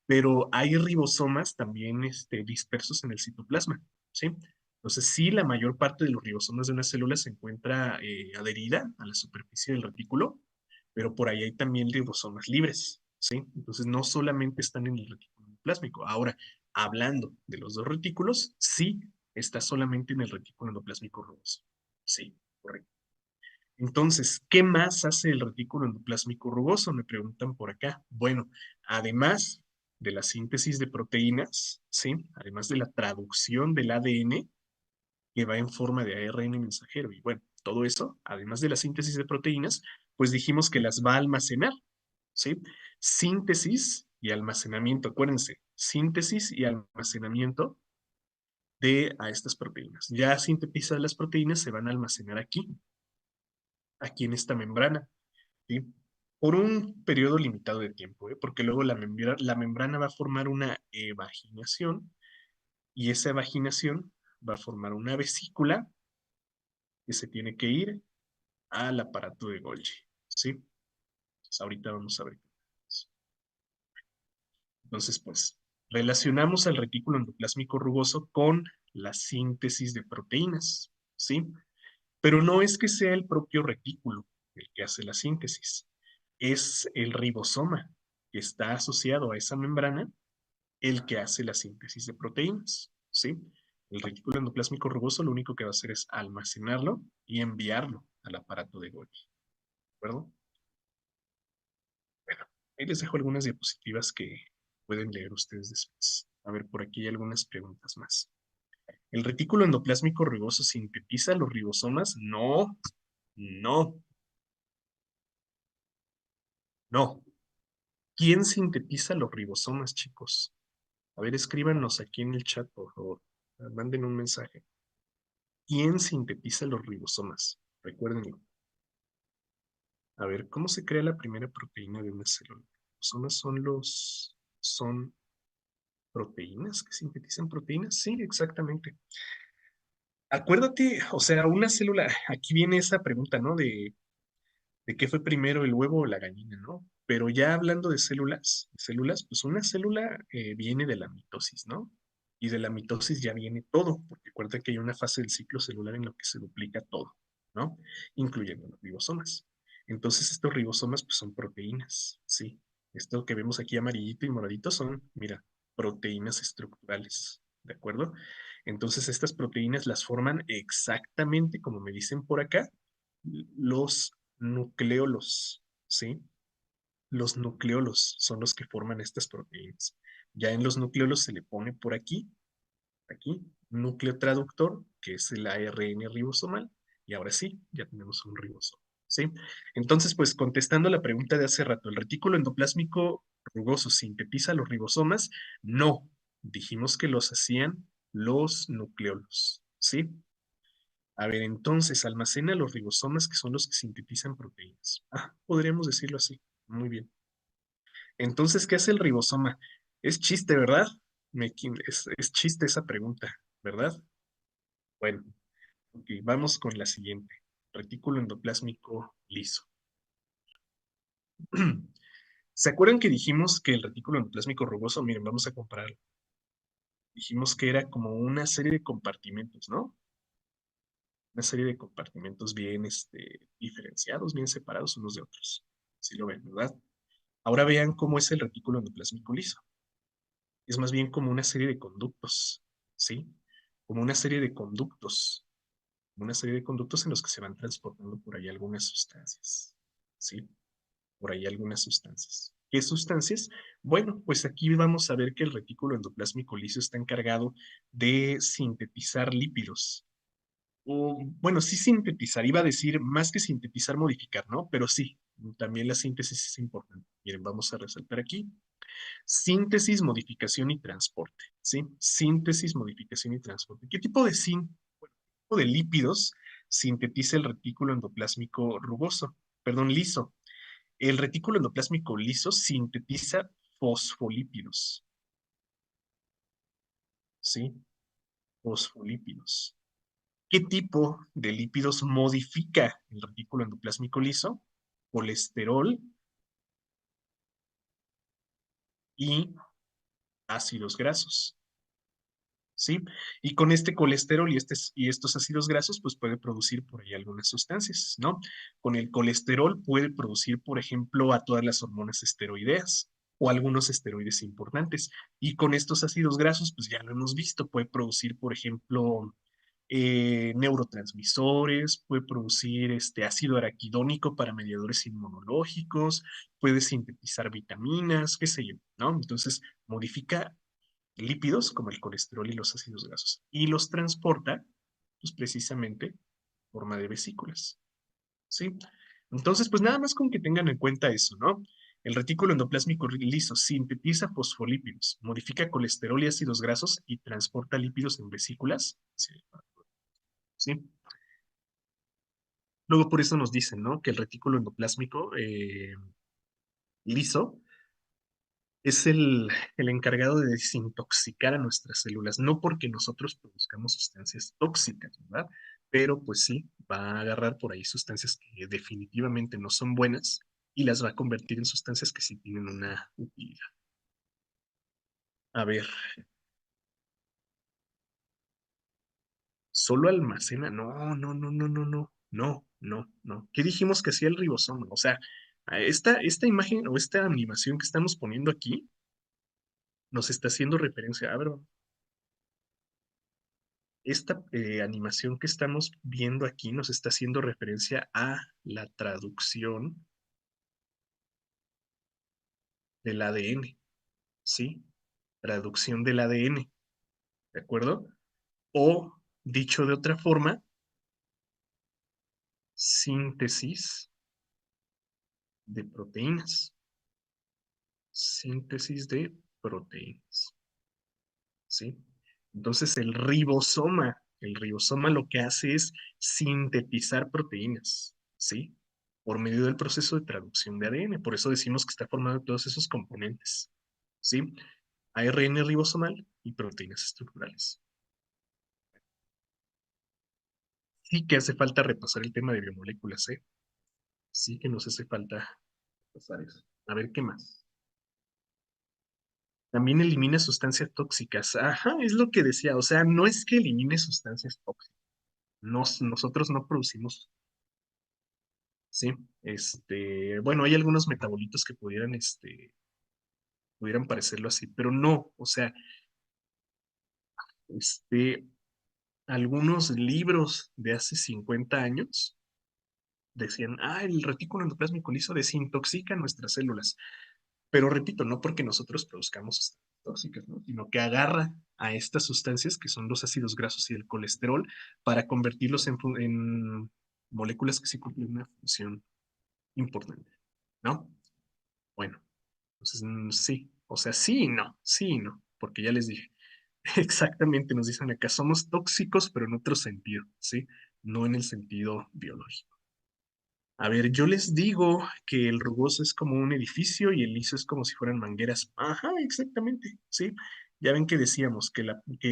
Pero hay ribosomas también dispersos en el citoplasma, ¿sí? Entonces, sí, la mayor parte de los ribosomas de una célula se encuentra adherida a la superficie del retículo, pero por ahí hay también ribosomas libres, ¿sí? Entonces, no solamente están en el retículo endoplásmico. Ahora, hablando de los dos retículos, sí, está solamente en el retículo endoplásmico rugoso. Sí, correcto. Entonces, ¿qué más hace el retículo endoplásmico rugoso? Me preguntan por acá. Bueno, además de la síntesis de proteínas, ¿sí? Además de la traducción del ADN que va en forma de ARN mensajero. Y bueno, todo eso, además de la síntesis de proteínas, pues dijimos que las va a almacenar, ¿sí? Síntesis y almacenamiento, acuérdense, síntesis y almacenamiento de a estas proteínas. Ya sintetizadas las proteínas se van a almacenar aquí en esta membrana, ¿sí? Por un periodo limitado de tiempo, ¿eh? Porque luego la membrana va a formar una evaginación y esa evaginación va a formar una vesícula que se tiene que ir al aparato de Golgi, ¿sí? Entonces, ahorita vamos a ver. Entonces, pues, relacionamos al retículo endoplásmico rugoso con la síntesis de proteínas, ¿sí? Pero no es que sea el propio retículo el que hace la síntesis, es el ribosoma que está asociado a esa membrana el que hace la síntesis de proteínas, ¿sí? El retículo endoplásmico rugoso lo único que va a hacer es almacenarlo y enviarlo al aparato de Golgi, ¿de acuerdo? Bueno, ahí les dejo algunas diapositivas que pueden leer ustedes después. A ver, por aquí hay algunas preguntas más. ¿El retículo endoplásmico rugoso sintetiza los ribosomas? No, no, no. ¿Quién sintetiza los ribosomas, chicos? A ver, escríbanos aquí en el chat, por favor. Manden un mensaje. ¿Quién sintetiza los ribosomas? Recuérdenlo. A ver, ¿cómo se crea la primera proteína de una célula? Los ribosomas son proteínas que sintetizan proteínas. Sí, exactamente. Acuérdate, o sea, una célula, aquí viene esa pregunta, ¿no? De qué fue primero el huevo o la gallina, ¿no? Pero ya hablando de células, pues una célula viene de la mitosis, ¿no? Y de la mitosis ya viene todo, porque acuérdate que hay una fase del ciclo celular en la que se duplica todo, ¿no? Incluyendo los ribosomas. Entonces estos ribosomas pues son proteínas, ¿sí? Esto que vemos aquí amarillito y moradito son, mira, proteínas estructurales, ¿de acuerdo? Entonces estas proteínas las forman exactamente como me dicen por acá, los nucleolos, ¿sí? Los nucleolos son los que forman estas proteínas. Ya en los nucleolos se le pone por aquí, núcleo traductor, que es el ARN ribosomal, y ahora sí, ya tenemos un ribosoma, ¿sí? Entonces, pues contestando la pregunta de hace rato, ¿el retículo endoplásmico rugoso sintetiza los ribosomas? No, dijimos que los hacían los nucleolos, ¿sí? A ver, entonces almacena los ribosomas que son los que sintetizan proteínas. Ah, podríamos decirlo así. Muy bien. Entonces, ¿qué hace el ribosoma? Es chiste, ¿verdad? Es chiste esa pregunta, ¿verdad? Bueno, ok, vamos con la siguiente. Retículo endoplásmico liso. ¿Se acuerdan que dijimos que el retículo endoplásmico rugoso, miren, vamos a compararlo. Dijimos que era como una serie de compartimentos, ¿no? Una serie de compartimentos bien diferenciados, bien separados unos de otros. Si lo ven, ¿verdad? Ahora vean cómo es el retículo endoplásmico liso. Es más bien como una serie de conductos, ¿sí? Como una serie de conductos, una serie de conductos en los que se van transportando por ahí algunas sustancias, ¿sí? Por ahí algunas sustancias. ¿Qué sustancias? Bueno, pues aquí vamos a ver que el retículo endoplásmico liso está encargado de sintetizar lípidos. O, bueno, sí sintetizar, iba a decir más que sintetizar, modificar, ¿no? Pero sí, también la síntesis es importante. Miren, vamos a resaltar aquí. Síntesis, modificación y transporte, ¿sí? Síntesis, modificación y transporte. ¿Qué tipo tipo de lípidos sintetiza el retículo endoplásmico rugoso? Perdón, liso. El retículo endoplásmico liso sintetiza fosfolípidos, ¿sí? Fosfolípidos. ¿Qué tipo de lípidos modifica el retículo endoplásmico liso? Colesterol y ácidos grasos. ¿sí? Y con este colesterol y estos ácidos grasos, pues puede producir por ahí algunas sustancias, ¿no? Con el colesterol puede producir, por ejemplo, a todas las hormonas esteroideas o algunos esteroides importantes. Y con estos ácidos grasos, pues ya lo hemos visto, puede producir, por ejemplo, neurotransmisores, puede producir este ácido araquidónico para mediadores inmunológicos, puede sintetizar vitaminas, qué sé yo, ¿no? Entonces, modifica lípidos como el colesterol y los ácidos grasos y los transporta, pues precisamente, en forma de vesículas, ¿sí? Entonces, pues nada más con que tengan en cuenta eso, ¿no? El retículo endoplásmico liso sintetiza fosfolípidos, modifica colesterol y ácidos grasos y transporta lípidos en vesículas, ¿sí? ¿Sí? Luego por eso nos dicen, ¿no? Que el retículo endoplásmico liso es el encargado de desintoxicar a nuestras células, no porque nosotros produzcamos sustancias tóxicas, ¿verdad? Pero pues sí, va a agarrar por ahí sustancias que definitivamente no son buenas y las va a convertir en sustancias que sí tienen una utilidad. A ver, solo almacena, no. ¿Qué dijimos que hacía el ribosoma? O sea, esta imagen o esta animación que estamos poniendo aquí nos está haciendo referencia. A ver, esta animación que estamos viendo aquí nos está haciendo referencia a la traducción del ADN, ¿sí? Traducción del ADN, ¿de acuerdo? O, dicho de otra forma, síntesis de proteínas. Síntesis de proteínas, ¿sí? Entonces el ribosoma lo que hace es sintetizar proteínas, ¿sí? Por medio del proceso de traducción de ADN. Por eso decimos que está formado de todos esos componentes, ¿sí? ARN ribosomal y proteínas estructurales. Sí que hace falta repasar el tema de biomoléculas, ¿eh? Sí que nos hace falta repasar eso. A ver, ¿qué más? También elimina sustancias tóxicas. Ajá, es lo que decía. O sea, no es que elimine sustancias tóxicas. Nosotros no producimos, ¿sí? Bueno, hay algunos metabolitos que pudieran parecerlo así, pero no. O sea, este, algunos libros de hace 50 años decían, el retículo endoplásmico liso desintoxica nuestras células. Pero repito, no porque nosotros produzcamos sustancias tóxicas, ¿no? Sino que agarra a estas sustancias que son los ácidos grasos y el colesterol para convertirlos en moléculas que sí cumplen una función importante, ¿no? Bueno, entonces sí, o sea, sí y no, porque ya les dije, exactamente nos dicen acá, somos tóxicos, pero en otro sentido, ¿sí? No en el sentido biológico. A ver, yo les digo que el rugoso es como un edificio y el liso es como si fueran mangueras. Ajá, exactamente, sí. Ya ven que decíamos que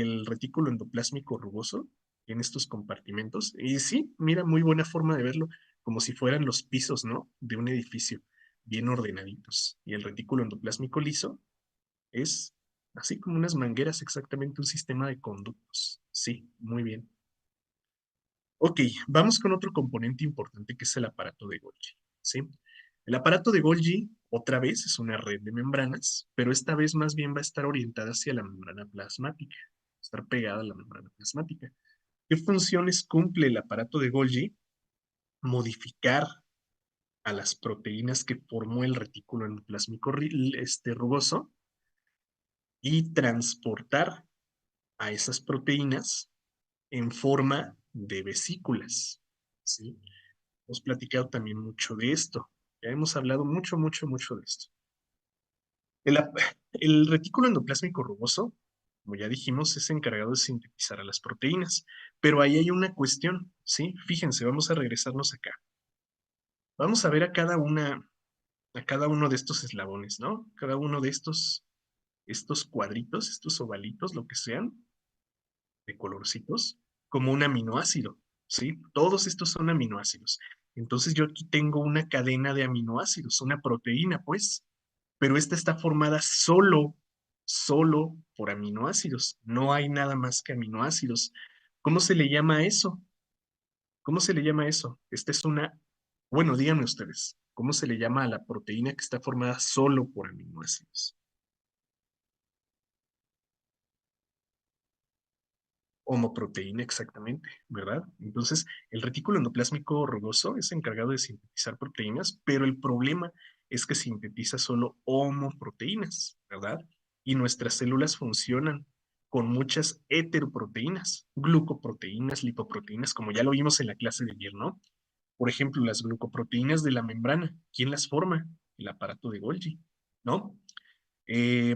el retículo endoplásmico rugoso tiene estos compartimentos. Y sí, mira, muy buena forma de verlo, como si fueran los pisos, ¿no? De un edificio, bien ordenaditos. Y el retículo endoplásmico liso es así como unas mangueras, exactamente un sistema de conductos. Sí, muy bien. Ok, vamos con otro componente importante que es el aparato de Golgi, ¿sí? El aparato de Golgi, otra vez, es una red de membranas, pero esta vez más bien va a estar orientada hacia la membrana plasmática, estar pegada a la membrana plasmática. ¿Qué funciones cumple el aparato de Golgi? Modificar a las proteínas que formó el retículo endoplásmico rugoso y transportar a esas proteínas en forma de vesículas, ¿sí? Hemos platicado también mucho de esto. Ya hemos hablado mucho de esto. El, ap- el retículo endoplásmico rugoso, como ya dijimos, es encargado de sintetizar a las proteínas. Pero ahí hay una cuestión, ¿sí? Fíjense, vamos a regresarnos acá. Vamos a ver a cada uno de estos eslabones, ¿no? Cada uno de estos cuadritos, estos ovalitos, lo que sean, de colorcitos, como un aminoácido, ¿sí? Todos estos son aminoácidos. Entonces yo aquí tengo una cadena de aminoácidos, una proteína, pues, pero esta está formada solo solo por aminoácidos. No hay nada más que aminoácidos. ¿Cómo se le llama a eso? ¿Cómo se le llama a eso? Esta es una, bueno, díganme ustedes, ¿cómo se le llama a la proteína que está formada solo por aminoácidos? Homoproteína exactamente, ¿verdad? Entonces, el retículo endoplásmico rugoso es encargado de sintetizar proteínas, pero el problema es que sintetiza solo homoproteínas, ¿verdad? Y nuestras células funcionan con muchas heteroproteínas, glucoproteínas, lipoproteínas, como ya lo vimos en la clase de ayer, ¿no? Por ejemplo, las glucoproteínas de la membrana, ¿quién las forma? El aparato de Golgi, ¿no? Eh,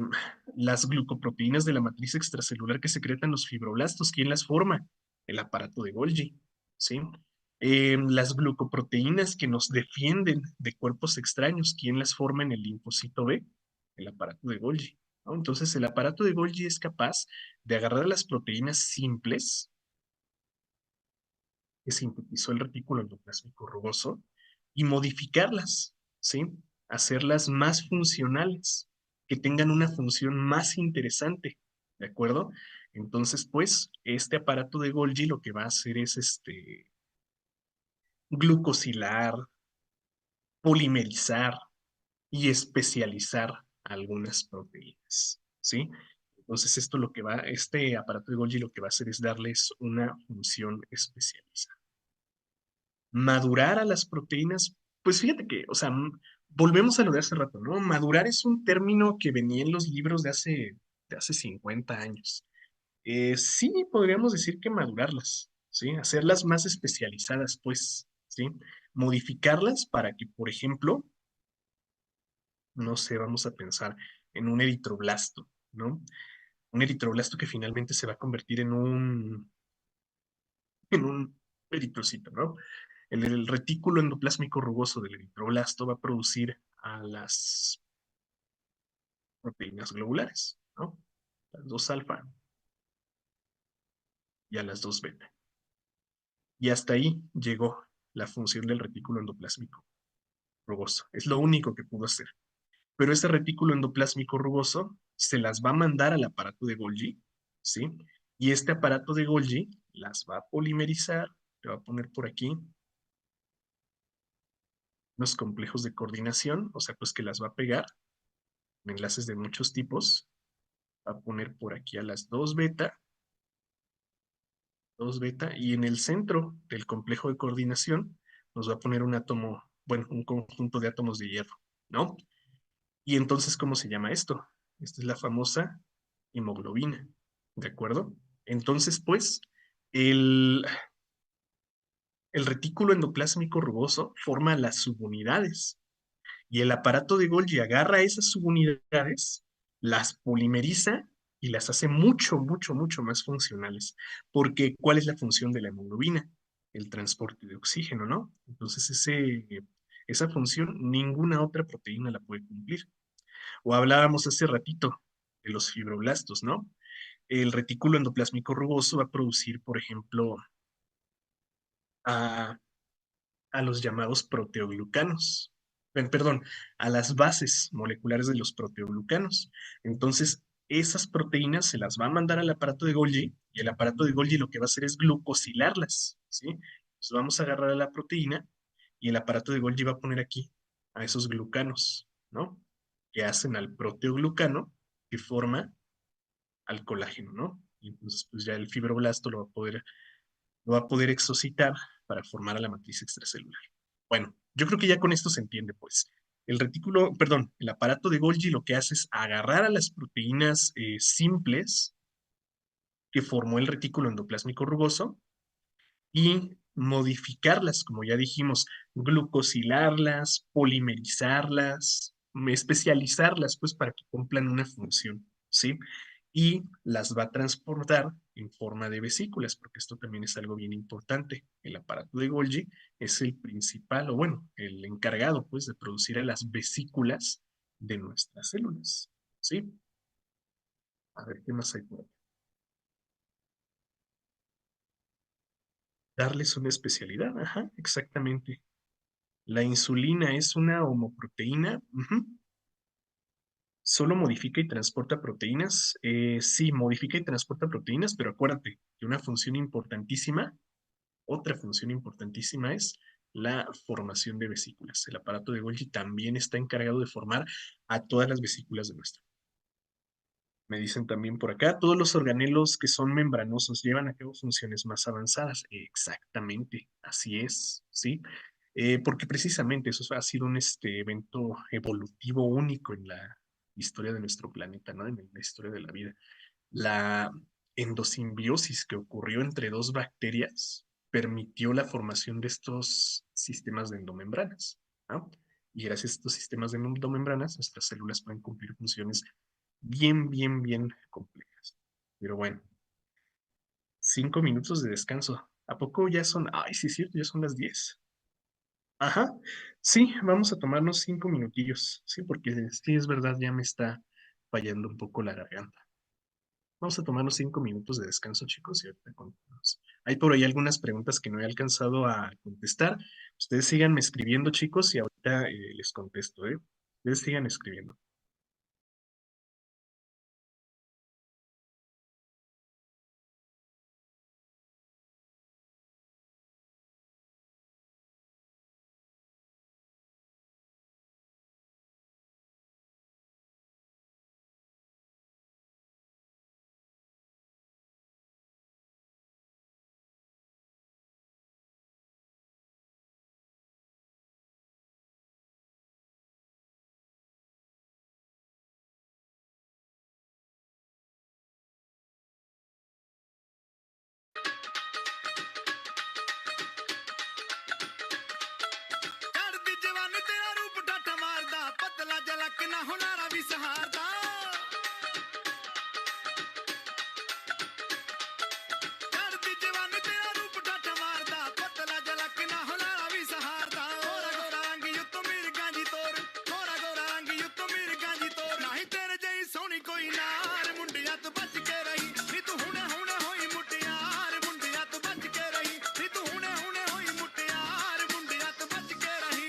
las glucoproteínas de la matriz extracelular que secretan los fibroblastos, ¿quién las forma? El aparato de Golgi, ¿sí? Las glucoproteínas que nos defienden de cuerpos extraños, ¿quién las forma en el linfocito B? El aparato de Golgi, ¿no? Entonces, el aparato de Golgi es capaz de agarrar las proteínas simples que sintetizó el retículo endoplásmico rugoso y modificarlas, ¿sí? Hacerlas más funcionales, que tengan una función más interesante, ¿de acuerdo? Entonces, pues, este aparato de Golgi lo que va a hacer es glucosilar, polimerizar y especializar algunas proteínas, ¿sí? Entonces, este aparato de Golgi lo que va a hacer es darles una función especializada. Madurar a las proteínas, pues fíjate que, o sea, volvemos a lo de hace rato, ¿no? Madurar es un término que venía en los libros de hace 50 años. Sí, podríamos decir que madurarlas, ¿sí? Hacerlas más especializadas, pues, ¿sí? Modificarlas para que, por ejemplo, no sé, vamos a pensar en un eritroblasto, ¿no? Un eritroblasto que finalmente se va a convertir en un eritrocito, ¿no? El retículo endoplásmico rugoso del eritroblasto va a producir a las proteínas globulares, ¿no? Las dos alfa y a las dos beta. Y hasta ahí llegó la función del retículo endoplásmico rugoso. Es lo único que pudo hacer. Pero ese retículo endoplásmico rugoso se las va a mandar al aparato de Golgi, ¿sí? Y este aparato de Golgi las va a polimerizar, te va a poner por aquí unos complejos de coordinación, o sea, pues que las va a pegar en enlaces de muchos tipos, va a poner por aquí a las 2 beta, y en el centro del complejo de coordinación nos va a poner un átomo, bueno, un conjunto de átomos de hierro, ¿no? Y entonces, ¿cómo se llama esto? Esta es la famosa hemoglobina, ¿de acuerdo? Entonces, pues, el, el retículo endoplásmico rugoso forma las subunidades y el aparato de Golgi agarra esas subunidades, las polimeriza y las hace mucho, mucho, mucho más funcionales. Porque, ¿cuál es la función de la hemoglobina? El transporte de oxígeno, ¿no? Entonces, esa función ninguna otra proteína la puede cumplir. O hablábamos hace ratito de los fibroblastos, ¿no? El retículo endoplásmico rugoso va a producir, por ejemplo, a a los llamados proteoglucanos. Perdón, a las bases moleculares de los proteoglucanos. Entonces, esas proteínas se las va a mandar al aparato de Golgi y el aparato de Golgi lo que va a hacer es glucosilarlas, ¿sí? Entonces vamos a agarrar a la proteína y el aparato de Golgi va a poner aquí a esos glucanos, ¿no? Que hacen al proteoglucano que forma al colágeno, ¿no? Y entonces, pues ya el fibroblasto lo va a poder exocitar para formar a la matriz extracelular. Bueno, yo creo que ya con esto se entiende, pues. El retículo, perdón, el aparato de Golgi lo que hace es agarrar a las proteínas simples que formó el retículo endoplásmico rugoso y modificarlas, como ya dijimos, glucosilarlas, polimerizarlas, especializarlas, pues para que cumplan una función, ¿sí? Y las va a transportar en forma de vesículas, porque esto también es algo bien importante. El aparato de Golgi es el principal, o bueno, el encargado, pues, de producir a las vesículas de nuestras células, ¿sí? A ver, ¿qué más hay por aquí? Darles una especialidad, ajá, exactamente. La insulina es una homoproteína. Ujú. ¿Solo modifica y transporta proteínas? Sí, modifica y transporta proteínas, pero acuérdate que una función importantísima, otra función importantísima es la formación de vesículas. El aparato de Golgi también está encargado de formar a todas las vesículas de nuestro. Me dicen también por acá, todos los organelos que son membranosos llevan a cabo funciones más avanzadas. Exactamente, así es, ¿sí? Porque precisamente eso ha sido un evento evolutivo único en la historia de nuestro planeta, ¿no? En la historia de la vida. La endosimbiosis que ocurrió entre dos bacterias permitió la formación de estos sistemas de endomembranas, ¿no? Y gracias a estos sistemas de endomembranas, nuestras células pueden cumplir funciones bien, bien, bien complejas. Pero bueno, 5 minutos de descanso. ¿A poco ya son? Ay, sí, es cierto, ya son las 10. Ajá, sí, vamos a tomarnos 5 minutillos, sí, porque sí es verdad, ya me está fallando un poco la garganta. Vamos a tomarnos 5 minutos de descanso, chicos, y ahorita continuamos. Hay por ahí algunas preguntas que no he alcanzado a contestar. Ustedes síganme escribiendo, chicos, y ahorita les contesto, ¿eh? Ustedes sigan escribiendo. ਚੜ੍ਹਦੀ ਜਵਾਨੀ ਤੇਰਾ ਰੂਪ ਠੱਠ ਮਾਰਦਾ ਪਤਲਾ ਜਲਕ ਨਾ ਹੁਨਾਰਾ ਵੀ ਸਹਾਰਦਾ ਚੜ੍ਹਦੀ ਜਵਾਨੀ ਤੇਰਾ ਰੂਪ ਠੱਠ ਮਾਰਦਾ ਪਤਲਾ ਜਲਕ ਨਾ ਹੁਨਾਰਾ ਵੀ ਸਹਾਰਦਾ ਗੋਰਾ ਗੋਰਾ ਰੰਗ ਉੱਤੋਂ ਮਿਰਗਾਂ ਦੀ ਤੋਰ ਗੋਰਾ ਗੋਰਾ ਰੰਗ ਉੱਤੋਂ ਮਿਰਗਾਂ ਦੀ ਤੋਰ ਨਹੀਂ ਤੇਰੇ ਜਿਹੀ ਸੋਹਣੀ ਕੋਈ ਨਾਰ ਮੁੰਡਿਆਂ ਤੋਂ ਬਚ ਕੇ ਰਹੀ ਨੀ ਤੂੰ ਹੁਣੇ ਹੁਣੇ ਹੋਈ ਮੁਟਿਆਰ ਮੁੰਡਿਆਂ ਤੋਂ ਬਚ ਕੇ ਰਹੀ ਨੀ ਤੂੰ ਹੁਣੇ ਹੁਣੇ ਹੋਈ ਮੁਟਿਆਰ ਮੁੰਡਿਆਂ ਤੋਂ ਬਚ ਕੇ ਰਹੀ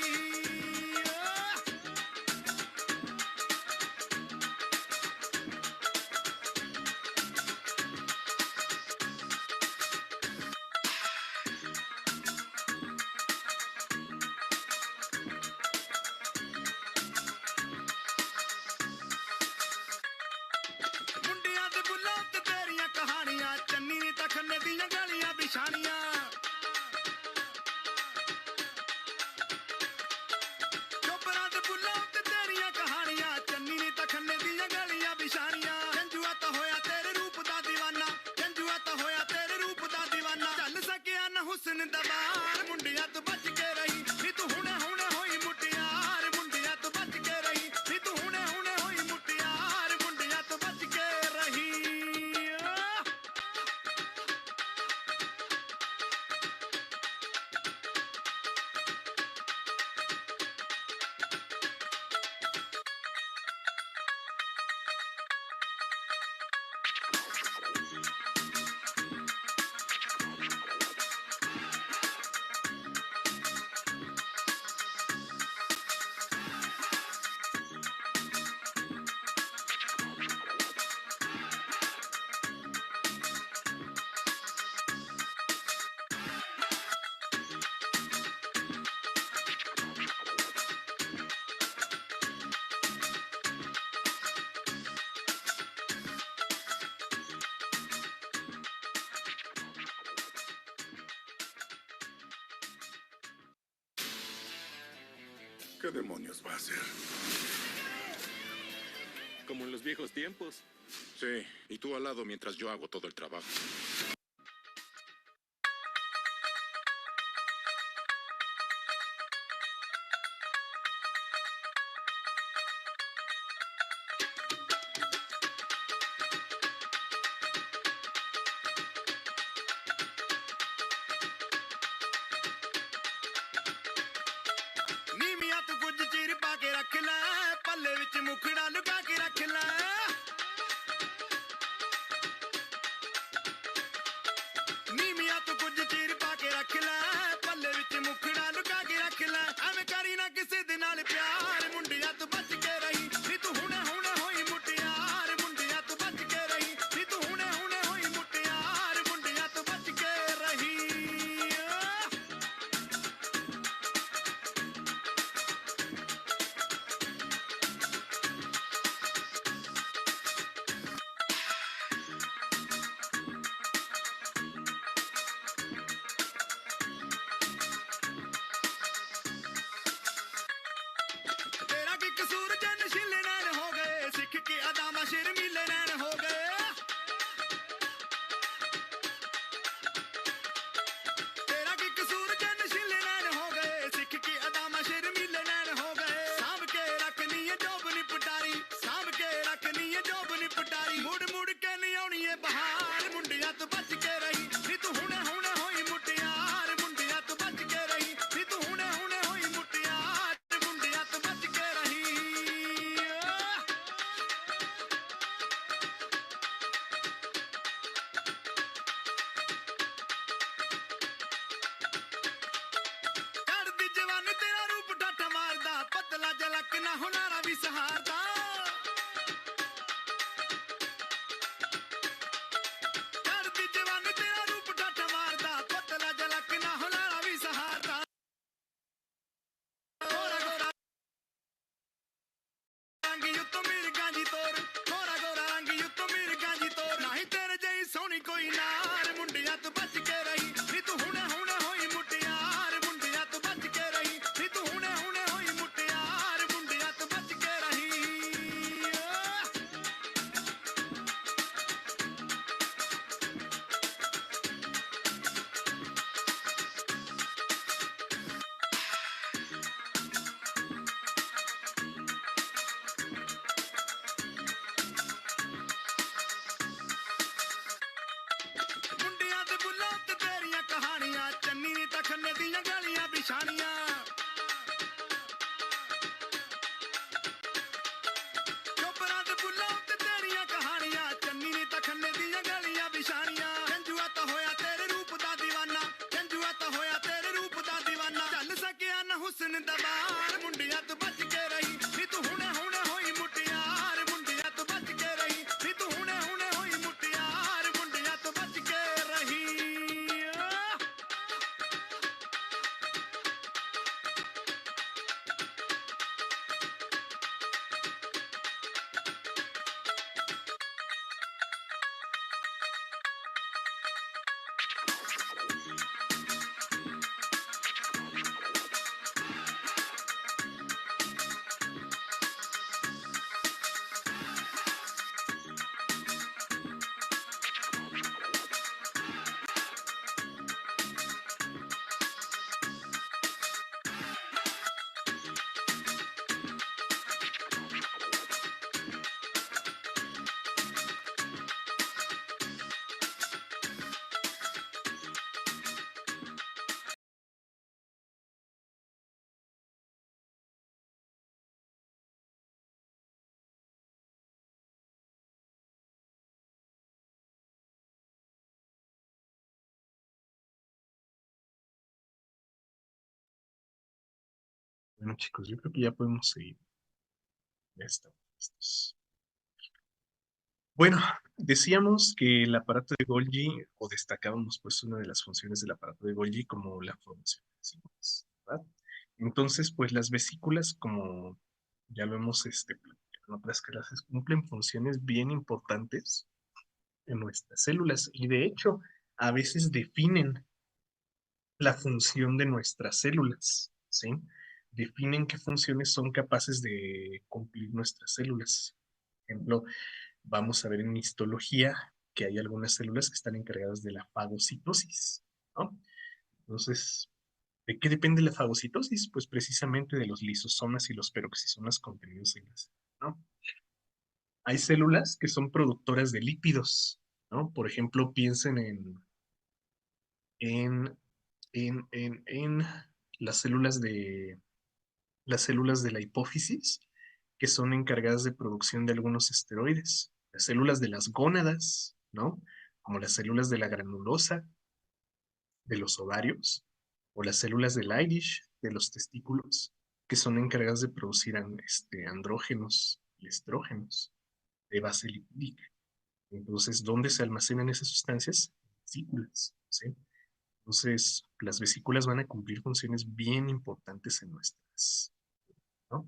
ਮੁੰਡਿਆਂ ਦੇ ਬੁੱਲਾਂ ਤੇ ਤੇਰੀਆਂ ਕਹਾਣੀਆਂ ਚੰਨੀ ਨੀ ਤਖਨੇ ਦੀਆਂ ਗਲੀਆਂ ਬਿਛਾਣੀਆਂ ਚੋਪਰਾਂ ਦੇ ਬੁੱਲਾਂ ਤੇ ਤੇਰੀਆਂ ਕਹਾਣੀਆਂ ਚੰਨੀ ਨੀ ਤਖਨੇ ਦੀਆਂ ਗਲੀਆਂ ਬਿਛਾਣੀਆਂ ਜੰਜੂਆ ਤਾਂ ਹੋਇਆ ਤੇਰੇ ਰੂਪ ਦਾ دیਵਾਨਾ ਜੰਜੂਆ ਤਾਂ ਹੋਇਆ ਤੇਰੇ ਰੂਪ ਦਾ دیਵਾਨਾ ਚੱਲ ਸਕਿਆ ਨਾ ਹੁਸਨ ਦਾ ਬਾਰ ਮੁੰਡਿਆਂ ਤੋਂ ਬਚ ਕੇ ਰਹੀ ਨੀ ਤੂੰ ਹੁਣੇ ਹੁਣੇ ਹੋਈ ਮੁਟਿਆਰ ਮੁੰਡਿਆਂ ਤੋਂ ਬਚ ਕੇ ਰਹੀ ਨੀ ਤੂੰ ਹੁਣੇ ਹੁਣੇ ਹੋਈ ਮੁਟਿਆਰ ਮੁੰਡਿਆਂ ਤੋਂ ਬਚ ਕੇ ਰਹੀ ¿Qué demonios va a hacer? Como en los viejos tiempos. Sí, y tú al lado mientras yo hago todo el trabajo. ਨੀਵੀਆਂ ਤੂੰ ਕੁਝ ਚਿਰ ਪਾ ਕੇ ਰੱਖ ਲੈ ਪੱਲੇ ਵਿੱਚ ਮੁਖੜਾ ਲੁਕਾ ਕੇ ਰੱਖ ਲੈ ਦਾ ਬਾਰ ਮੁੰਡਿਆਂ ਤੋਂ ਬਚ ਕੇ ਰਹੀ ਨੀ ਤੂੰ ਹੁਣੇ ਹੁਣੇ ਹੋਈ ਮੁਟਿਆਰ ਮੁੰਡਿਆਂ ਤੋਂ ਬਚ ਕੇ ਰਹੀ ਨੀ ਤੂੰ ਹੁਣੇ ਹੁਣੇ ਹੋਈ ਮੁਟਿਆਰ ਮੁੰਡਿਆਂ ਤੋਂ ਬਚ ਕੇ ਰਹੀ Bueno, chicos, yo creo que ya podemos seguir. Ya estamos listos. Bueno, decíamos que el aparato de Golgi, o destacábamos pues una de las funciones del aparato de Golgi como la formación de vesículas, ¿verdad? Entonces, pues las vesículas, como ya lo hemos platicado en otras clases, cumplen funciones bien importantes en nuestras células y de hecho a veces definen la función de nuestras células, ¿sí? Definen qué funciones son capaces de cumplir nuestras células. Por ejemplo, vamos a ver en histología que hay algunas células que están encargadas de la fagocitosis, ¿no? Entonces, ¿de qué depende la fagocitosis? Pues precisamente de los lisosomas y los peroxisomas contenidos en la célula, ¿no? Hay células que son productoras de lípidos, ¿no? Por ejemplo, piensen en, en las células de la hipófisis, que son encargadas de producción de algunos esteroides. Las células de las gónadas, ¿no? Como las células de la granulosa, de los ovarios, o las células del Irish, de los testículos, que son encargadas de producir andrógenos y estrógenos de base lipídica. Entonces, ¿dónde se almacenan esas sustancias? Vesículas, ¿sí? Entonces, las vesículas van a cumplir funciones bien importantes en nuestras, ¿no?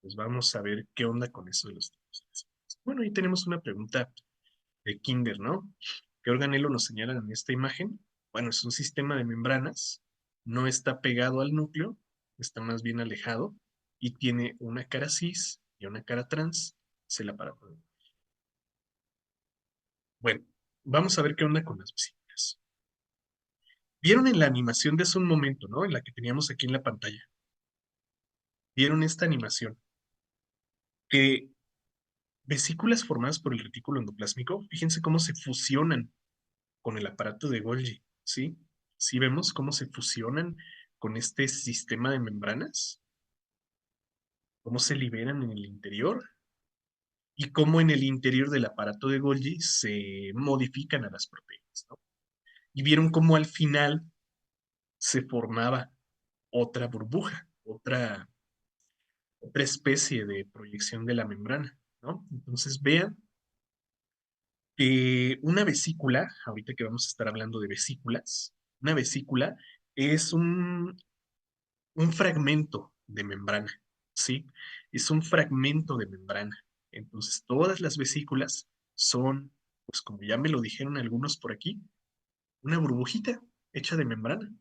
Pues vamos a ver qué onda con eso de los tipos de vesículas. Bueno, ahí tenemos una pregunta de Kinder, ¿no? ¿Qué organelo nos señalan en esta imagen? Bueno, es un sistema de membranas, no está pegado al núcleo, está más bien alejado y tiene una cara cis y una cara trans, es el aparato. Bueno, vamos a ver qué onda con las vesículas. Vieron en la animación de hace un momento, ¿no? En la que teníamos aquí en la pantalla. Vieron esta animación. Que vesículas formadas por el retículo endoplásmico, fíjense cómo se fusionan con el aparato de Golgi, ¿sí? ¿Sí vemos cómo se fusionan con este sistema de membranas? ¿Cómo se liberan en el interior? Y cómo en el interior del aparato de Golgi se modifican a las proteínas, ¿no? Y vieron cómo al final se formaba otra burbuja, otra especie de proyección de la membrana, ¿no? Entonces vean que una vesícula, ahorita que vamos a estar hablando de vesículas, una vesícula es un fragmento de membrana, ¿sí? Es un fragmento de membrana. Entonces, todas las vesículas son, pues como ya me lo dijeron algunos por aquí, una burbujita hecha de membrana,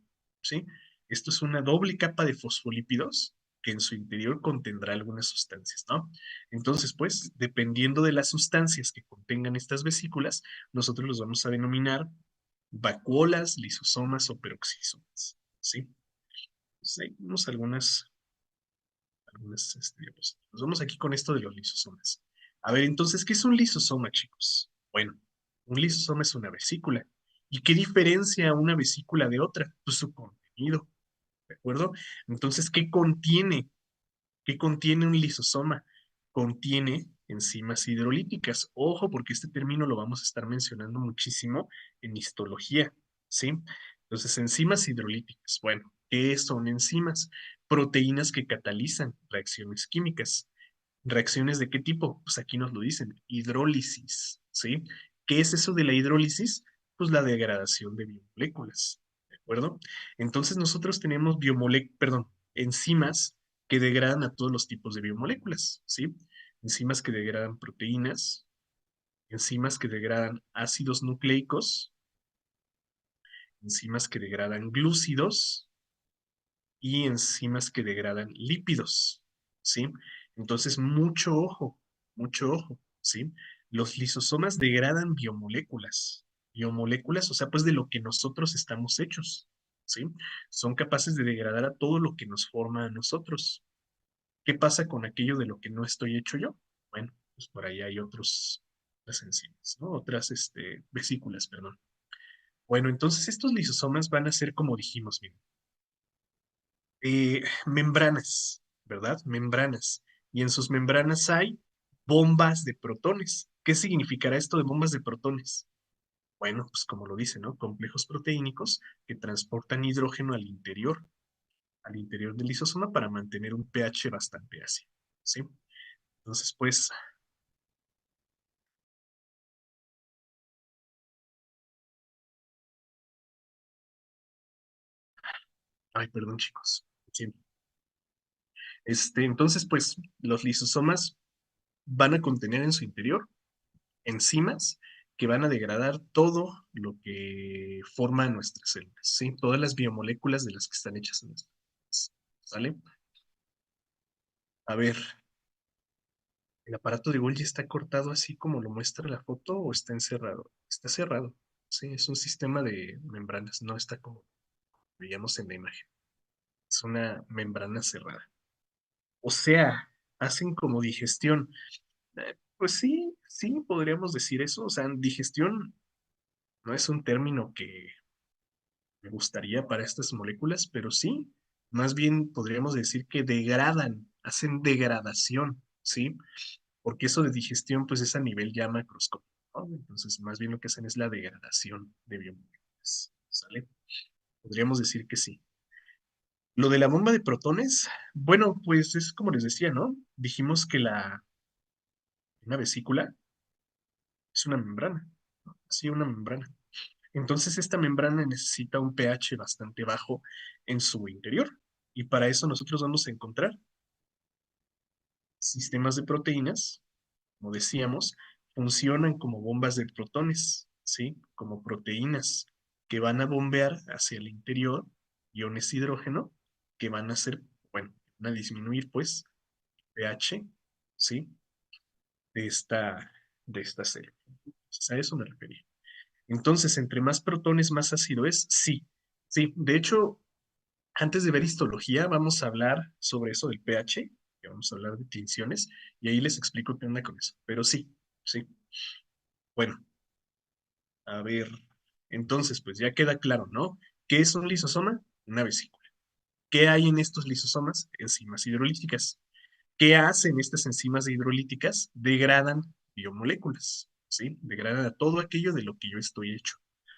¿sí? Esto es una doble capa de fosfolípidos que en su interior contendrá algunas sustancias, ¿no? Entonces, pues, dependiendo de las sustancias que contengan estas vesículas, nosotros los vamos a denominar vacuolas, lisosomas o peroxisomas, ¿sí? Entonces, ahí tenemos algunas diapositivas. Nos vamos aquí con esto de los lisosomas. A ver, entonces, ¿qué es un lisosoma, chicos? Bueno, un lisosoma es una vesícula. ¿Y qué diferencia una vesícula de otra? Pues su contenido, ¿de acuerdo? Entonces, ¿qué contiene? ¿Qué contiene un lisosoma? Contiene enzimas hidrolíticas. Ojo, porque este término lo vamos a estar mencionando muchísimo en histología, ¿sí? Entonces, enzimas hidrolíticas. Bueno, ¿Qué son enzimas? Proteínas que catalizan reacciones químicas. ¿Reacciones de qué tipo? Pues aquí nos lo dicen, hidrólisis, ¿sí? ¿Qué es eso de la hidrólisis? Pues la degradación de biomoléculas, ¿de acuerdo? Entonces nosotros tenemos enzimas que degradan a todos los tipos de biomoléculas, ¿sí? Enzimas que degradan proteínas, enzimas que degradan ácidos nucleicos, enzimas que degradan glúcidos y enzimas que degradan lípidos, ¿sí? Entonces, mucho ojo, ¿sí? Los lisosomas degradan biomoléculas, o sea, pues de lo que nosotros estamos hechos, ¿sí? Son capaces de degradar a todo lo que nos forma a nosotros. ¿Qué pasa con aquello de lo que no estoy hecho yo? Bueno, pues por ahí hay otras enzimas, ¿no? Otras, vesículas, perdón. Bueno, entonces estos lisosomas van a ser, como dijimos, miren, membranas, ¿verdad? Membranas. Y en sus membranas hay bombas de protones. ¿Qué significará esto de bombas de protones? Bueno, pues como lo dice, ¿no? Complejos proteínicos que transportan hidrógeno al interior del lisosoma para mantener un pH bastante ácido, ¿sí? Entonces, pues, ay, perdón, chicos. Sí. Entonces, pues, los lisosomas van a contener en su interior enzimas que van a degradar todo lo que forma nuestras células, ¿sí? Todas las biomoléculas de las que están hechas en nuestras células, ¿sale? A ver, ¿el aparato de Golgi está cortado así como lo muestra la foto o está encerrado? Está cerrado, ¿sí? Es un sistema de membranas, no está como veíamos en la imagen. Es una membrana cerrada. O sea, hacen como digestión. Pues sí, sí, podríamos decir eso. O sea, digestión no es un término que me gustaría para estas moléculas, pero sí, más bien podríamos decir que degradan, hacen degradación, ¿sí? Porque eso de digestión, pues es a nivel ya macroscópico, ¿no? Entonces, más bien lo que hacen es la degradación de biomoléculas, ¿sale? Podríamos decir que sí. Lo de la bomba de protones, bueno, pues es como les decía, ¿no? Dijimos que una vesícula es una membrana, ¿no? Sí, una membrana. Entonces, esta membrana necesita un pH bastante bajo en su interior. Y para eso nosotros vamos a encontrar sistemas de proteínas, como decíamos, funcionan como bombas de protones, ¿sí? Como proteínas que van a bombear hacia el interior iones hidrógeno que van a hacer, bueno, van a disminuir pues pH, ¿sí? De esta célula. Entonces, a eso me refería. Entonces, entre más protones, más ácido es, sí. Sí, de hecho, antes de ver histología, vamos a hablar sobre eso del pH, que vamos a hablar de tinciones, y ahí les explico qué onda con eso. Pero sí, sí. Bueno, a ver. Entonces, pues ya queda claro, ¿no? ¿Qué es un lisosoma? Una vesícula. ¿Qué hay en estos lisosomas? Enzimas hidrolíticas. ¿Qué hacen estas enzimas hidrolíticas? Degradan biomoléculas, ¿sí? Degradan a todo aquello de lo que yo estoy hecho,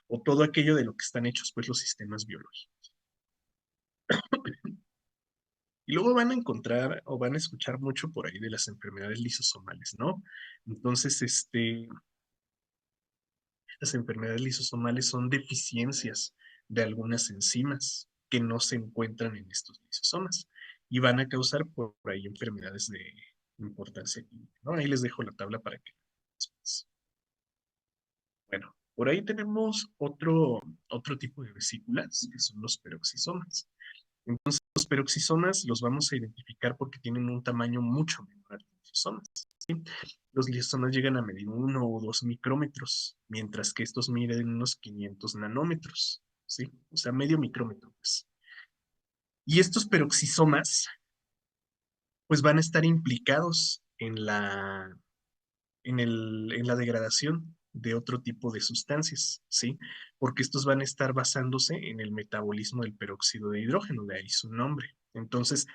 o todo aquello de lo que están hechos, pues, los sistemas biológicos. Y luego van a encontrar o van a escuchar mucho por ahí de las enfermedades lisosomales, ¿no? Entonces, las enfermedades lisosomales son deficiencias de algunas enzimas que no se encuentran en estos lisosomas y van a causar por ahí enfermedades de importancia clínica, ¿no? Ahí les dejo la tabla para que después. Bueno, por ahí tenemos otro tipo de vesículas que son los peroxisomas. Entonces, los peroxisomas los vamos a identificar porque tienen un tamaño mucho menor a los lisosomas, ¿sí? Los lisosomas llegan a medir 1 o 2 micrómetros, mientras que estos miden unos 500 nanómetros, ¿sí? O sea, medio micrómetro, pues. Y estos peroxisomas, pues van a estar implicados en la degradación de otro tipo de sustancias, ¿sí? Porque estos van a estar basándose en el metabolismo del peróxido de hidrógeno, de ahí su nombre. Entonces,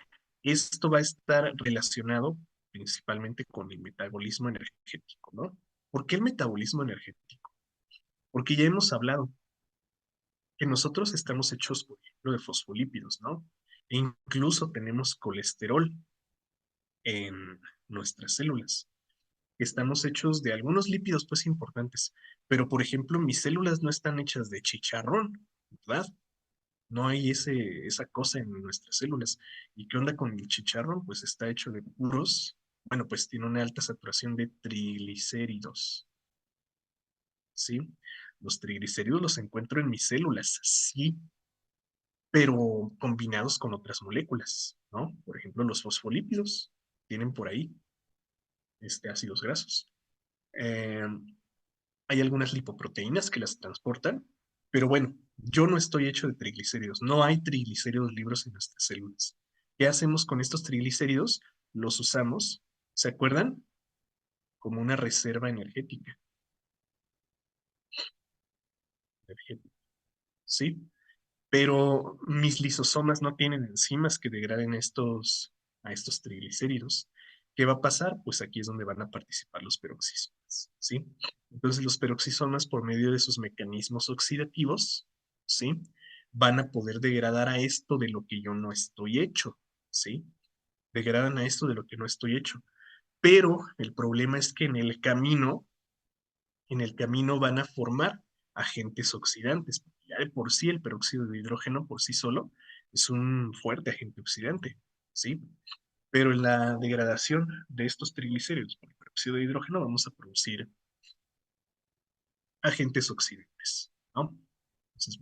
esto va a estar relacionado principalmente con el metabolismo energético, ¿no? ¿Por qué el metabolismo energético? Porque ya hemos hablado, que nosotros estamos hechos, por ejemplo, de fosfolípidos, ¿no? E incluso tenemos colesterol en nuestras células. Estamos hechos de algunos lípidos, pues, importantes, pero, por ejemplo, mis células no están hechas de chicharrón, ¿verdad? No hay esa cosa en nuestras células. ¿Y qué onda con el chicharrón? Pues está hecho de puros, bueno, pues tiene una alta saturación de triglicéridos, ¿sí? Los triglicéridos los encuentro en mis células, sí, pero combinados con otras moléculas, ¿no? Por ejemplo, los fosfolípidos tienen por ahí ácidos grasos. Eh, Hay algunas lipoproteínas que las transportan, pero bueno, yo no estoy hecho de triglicéridos. No hay triglicéridos libres en nuestras células. ¿Qué hacemos con estos triglicéridos? Los usamos, ¿se acuerdan? Como una reserva energética, ¿sí? Pero mis lisosomas no tienen enzimas que degraden a estos triglicéridos. ¿Qué va a pasar? Pues aquí es donde van a participar los peroxisomas, ¿sí? Entonces los peroxisomas, por medio de sus mecanismos oxidativos, ¿sí? Van a poder degradar a esto de lo que yo no estoy hecho, ¿sí? Degradan a esto de lo que no estoy hecho. Pero el problema es que en el camino van a formar agentes oxidantes. Ya de por sí el peróxido de hidrógeno por sí solo es un fuerte agente oxidante, ¿sí? Pero en la degradación de estos triglicéridos por el peróxido de hidrógeno vamos a producir agentes oxidantes, ¿no? Entonces,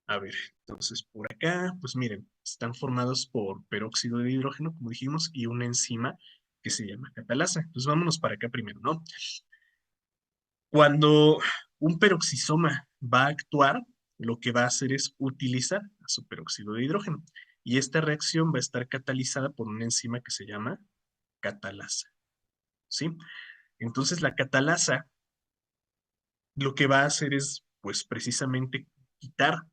a ver, entonces por acá, pues miren, están formados por peróxido de hidrógeno, como dijimos, y una enzima que se llama catalasa. Entonces vámonos para acá primero, ¿no? Cuando un peroxisoma va a actuar, lo que va a hacer es utilizar a su peróxido de hidrógeno. Y esta reacción va a estar catalizada por una enzima que se llama catalasa, ¿sí? Entonces la catalasa lo que va a hacer es, pues precisamente quitar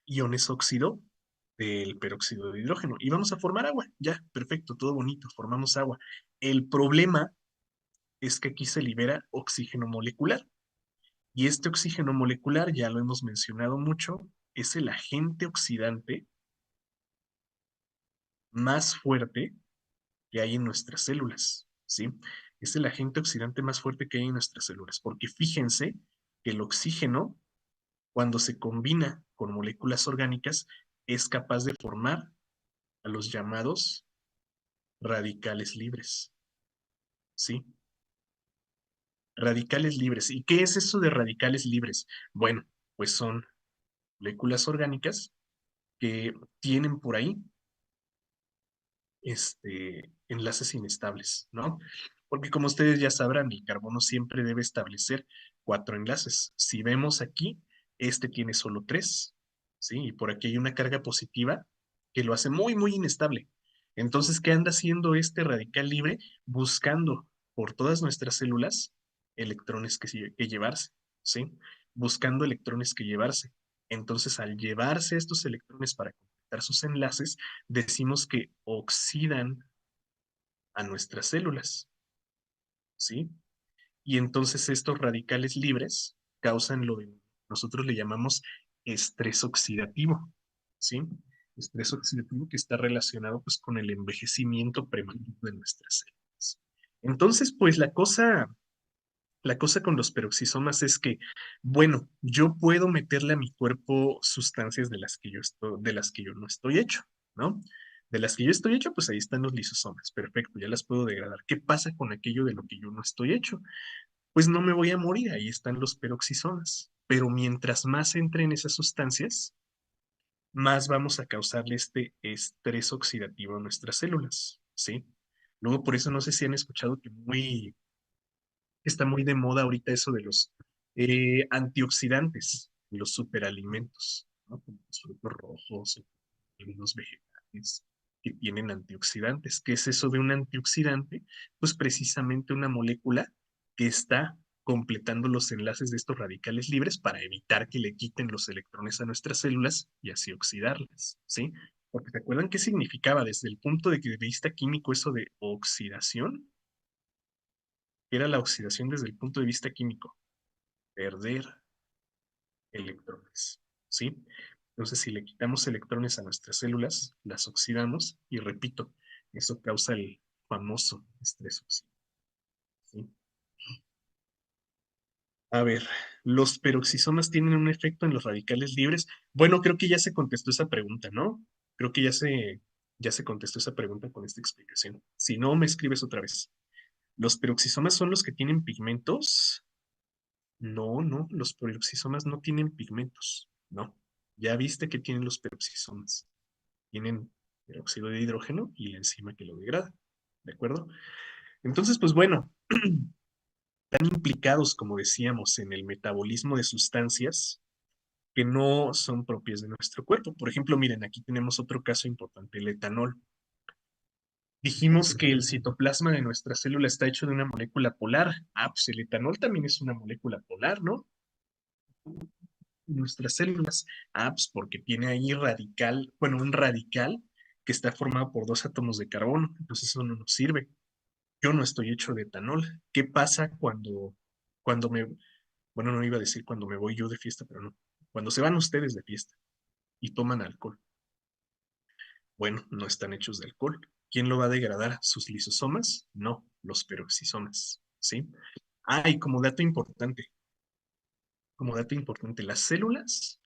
iones óxido del peróxido de hidrógeno y vamos a formar agua. Ya, perfecto, todo bonito, formamos agua. El problema es que aquí se libera oxígeno molecular. Y este oxígeno molecular, ya lo hemos mencionado mucho, es el agente oxidante más fuerte que hay en nuestras células, ¿sí? Es el agente oxidante más fuerte que hay en nuestras células, porque fíjense que el oxígeno, cuando se combina con moléculas orgánicas, es capaz de formar a los llamados radicales libres, ¿sí? Radicales libres. ¿Y qué es eso de radicales libres? Bueno, pues son moléculas orgánicas que tienen por ahí enlaces inestables, ¿no? Porque como ustedes ya sabrán, el carbono siempre debe establecer 4 enlaces. Si vemos aquí, este tiene solo 3, ¿sí? Y por aquí hay una carga positiva que lo hace muy, muy inestable. Entonces, ¿qué anda haciendo este radical libre? Buscando por todas nuestras células electrones que llevarse, ¿sí? Buscando electrones que llevarse. Entonces, al llevarse estos electrones para completar sus enlaces, decimos que oxidan a nuestras células, ¿sí? Y entonces estos radicales libres causan lo que nosotros le llamamos estrés oxidativo, ¿sí? Estrés oxidativo que está relacionado pues con el envejecimiento prematuro de nuestras células. Entonces, pues la cosa con los peroxisomas es que, bueno, yo puedo meterle a mi cuerpo sustancias de las que yo no estoy hecho, ¿no? De las que yo estoy hecho, pues ahí están los lisosomas. Perfecto, ya las puedo degradar. ¿Qué pasa con aquello de lo que yo no estoy hecho? Pues no me voy a morir, ahí están los peroxisomas. Pero mientras más entren esas sustancias, más vamos a causarle este estrés oxidativo a nuestras células, ¿sí? Luego, por eso no sé si han escuchado que está muy de moda ahorita eso de los antioxidantes, los superalimentos, ¿no? Como los frutos rojos, algunos vegetales que tienen antioxidantes. ¿Qué es eso de un antioxidante? Pues precisamente una molécula que está completando los enlaces de estos radicales libres para evitar que le quiten los electrones a nuestras células y así oxidarlas, ¿sí? Porque ¿te acuerdan qué significaba desde el punto de vista químico eso de oxidación? Era la oxidación desde el punto de vista químico, perder electrones, ¿sí? Entonces, si le quitamos electrones a nuestras células, las oxidamos y repito, eso causa el famoso estrés oxidativo, ¿sí? A ver, ¿los peroxisomas tienen un efecto en los radicales libres? Bueno, creo que ya se contestó esa pregunta, ¿no? Creo que ya se contestó esa pregunta con esta explicación. Si no, me escribes otra vez. ¿Los peroxisomas son los que tienen pigmentos? No, no, los peroxisomas no tienen pigmentos. No. Ya viste que tienen los peroxisomas. Tienen peróxido de hidrógeno y la enzima que lo degrada. ¿De acuerdo? Entonces, pues bueno, están implicados, como decíamos, en el metabolismo de sustancias que no son propias de nuestro cuerpo. Por ejemplo, miren, aquí tenemos otro caso importante, el etanol. Dijimos que el citoplasma de nuestra célula está hecho de una molécula polar. Ah, pues el etanol también es una molécula polar, ¿no? Nuestras células. Ah, pues porque tiene ahí radical, bueno, un radical que está formado por dos átomos de carbono. Entonces eso no nos sirve. Yo no estoy hecho de etanol. ¿Qué pasa cuando bueno, no iba a decir cuando me voy yo de fiesta, pero no. Cuando se van ustedes de fiesta y toman alcohol. Bueno, no están hechos de alcohol. ¿Quién lo va a degradar? ¿Sus lisosomas? No, los peroxisomas, ¿sí? Ah, y como dato importante, las células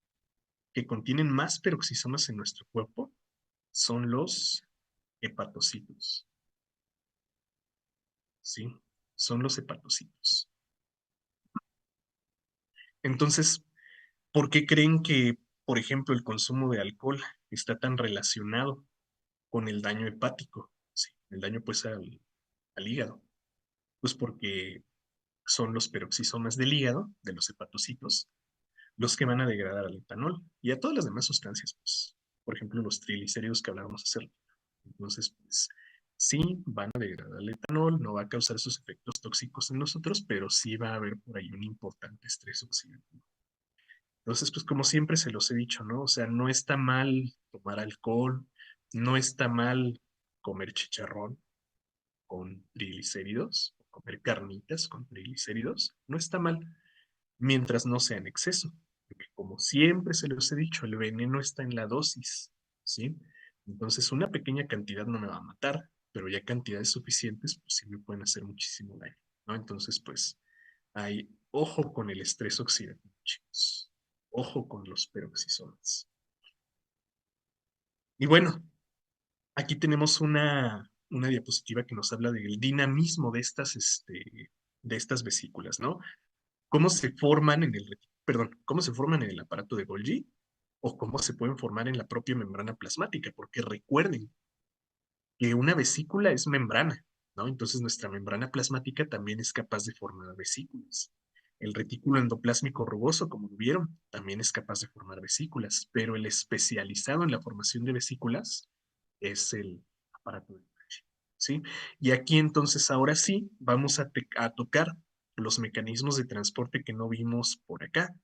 que contienen más peroxisomas en nuestro cuerpo son los hepatocitos, ¿sí? Son los hepatocitos. Entonces, ¿por qué creen que, por ejemplo, el consumo de alcohol está tan relacionado con el daño hepático? Sí, el daño pues al hígado. Pues porque son los peroxisomas del hígado, de los hepatocitos, los que van a degradar al etanol y a todas las demás sustancias, pues, por ejemplo, los triglicéridos que hablábamos hace rato. Entonces, pues, sí van a degradar el etanol, no va a causar esos efectos tóxicos en nosotros, pero sí va a haber por ahí un importante estrés oxidativo. Entonces, pues como siempre se los he dicho, ¿no? O sea, no está mal tomar alcohol, no está mal comer chicharrón con triglicéridos, comer carnitas con triglicéridos, no está mal mientras no sea en exceso. Porque como siempre se los he dicho, el veneno está en la dosis, ¿sí? Entonces una pequeña cantidad no me va a matar, pero ya cantidades suficientes, pues sí me pueden hacer muchísimo daño, ¿no? Entonces, pues, hay ojo con el estrés oxidativo, chicos. Ojo con los peroxisomas. Y bueno, aquí tenemos una diapositiva que nos habla del dinamismo de estas vesículas, ¿no? Cómo se forman cómo se forman en el aparato de Golgi o cómo se pueden formar en la propia membrana plasmática, porque recuerden que una vesícula es membrana, ¿no? Entonces nuestra membrana plasmática también es capaz de formar vesículas. El retículo endoplásmico rugoso, como lo vieron, también es capaz de formar vesículas, pero el especializado en la formación de vesículas es el aparato de Golgi, ¿sí? Y aquí entonces ahora sí vamos a tocar los mecanismos de transporte que no vimos por acá.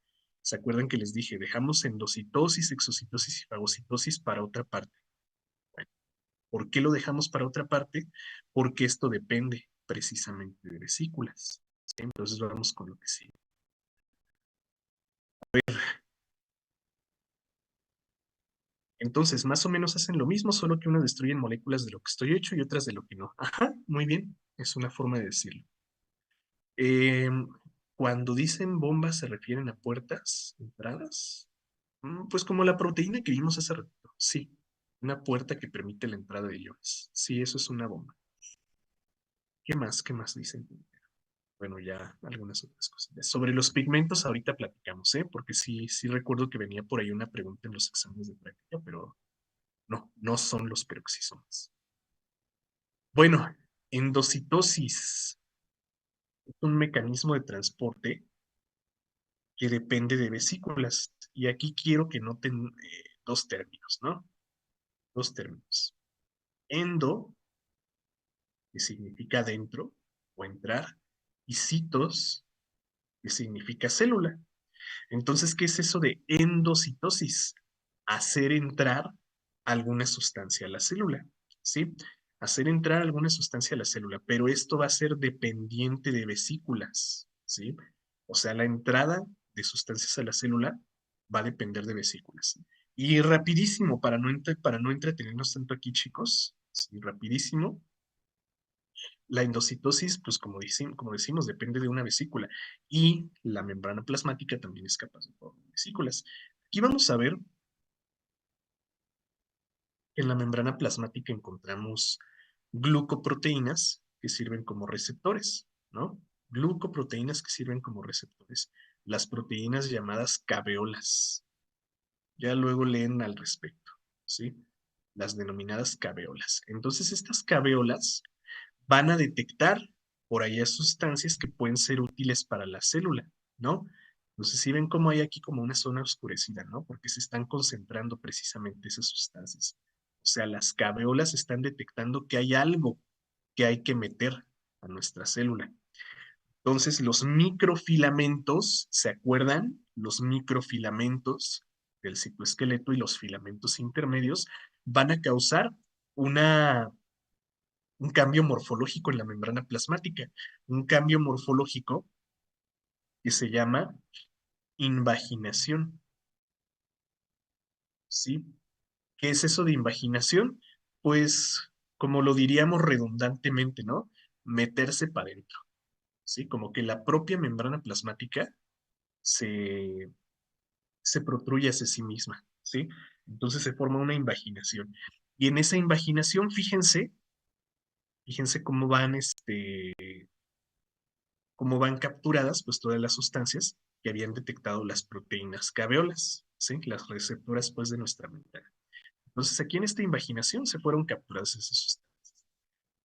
¿Se acuerdan que les dije? Dejamos endocitosis, exocitosis y fagocitosis para otra parte. Bueno, ¿por qué lo dejamos para otra parte? Porque esto depende precisamente de vesículas, ¿sí? Entonces vamos con lo que sigue. Entonces, más o menos hacen lo mismo, solo que unas destruyen moléculas de lo que estoy hecho y otras de lo que no. Ajá, muy bien, es una forma de decirlo. Eh, Cuando dicen bombas se refieren a puertas, entradas. Pues como la proteína que vimos hace ratito. Sí, una puerta que permite la entrada de iones. Sí, eso es una bomba. ¿Qué más? ¿Qué más dicen? Bueno, ya algunas otras cosas. Sobre los pigmentos ahorita platicamos, ¿eh? Porque sí, sí recuerdo que venía por ahí una pregunta en los exámenes de práctica, pero no, no son los peroxisomas. Bueno, endocitosis es un mecanismo de transporte que depende de vesículas. Y aquí quiero que noten dos términos, ¿no? Dos términos. Endo, que significa dentro o entrar, y citos, que significa célula. Entonces, ¿qué es eso de endocitosis? Hacer entrar alguna sustancia a la célula, ¿sí? Hacer entrar alguna sustancia a la célula, pero esto va a ser dependiente de vesículas, ¿sí? O sea, la entrada de sustancias a la célula va a depender de vesículas. Y rapidísimo, para no entretenernos tanto aquí, chicos, sí, rapidísimo, la endocitosis, pues como decimos, depende de una vesícula y la membrana plasmática también es capaz de formar vesículas. Aquí vamos a ver que en la membrana plasmática encontramos glucoproteínas que sirven como receptores, ¿no? Glucoproteínas que sirven como receptores. Las proteínas llamadas caveolas. Ya luego leen al respecto, ¿sí? Las denominadas caveolas. Entonces, estas caveolas van a detectar por allá sustancias que pueden ser útiles para la célula, ¿no? Entonces, si ven cómo hay aquí como una zona oscurecida, ¿no? Porque se están concentrando precisamente esas sustancias. O sea, las caveolas están detectando que hay algo que hay que meter a nuestra célula. Entonces, los microfilamentos, ¿se acuerdan? Los microfilamentos del citoesqueleto y los filamentos intermedios van a causar una, un cambio morfológico en la membrana plasmática, un cambio morfológico que se llama invaginación, ¿sí? ¿Qué es eso de invaginación? Pues, como lo diríamos redundantemente, ¿no? Meterse para adentro, ¿sí? Como que la propia membrana plasmática se se protruye hacia sí misma, ¿sí? Entonces se forma una invaginación. Y en esa invaginación, fíjense cómo van capturadas, pues todas las sustancias que habían detectado las proteínas caveolas, ¿sí? Las receptoras, pues, de nuestra membrana. Entonces aquí en esta invaginación se fueron capturadas esas sustancias.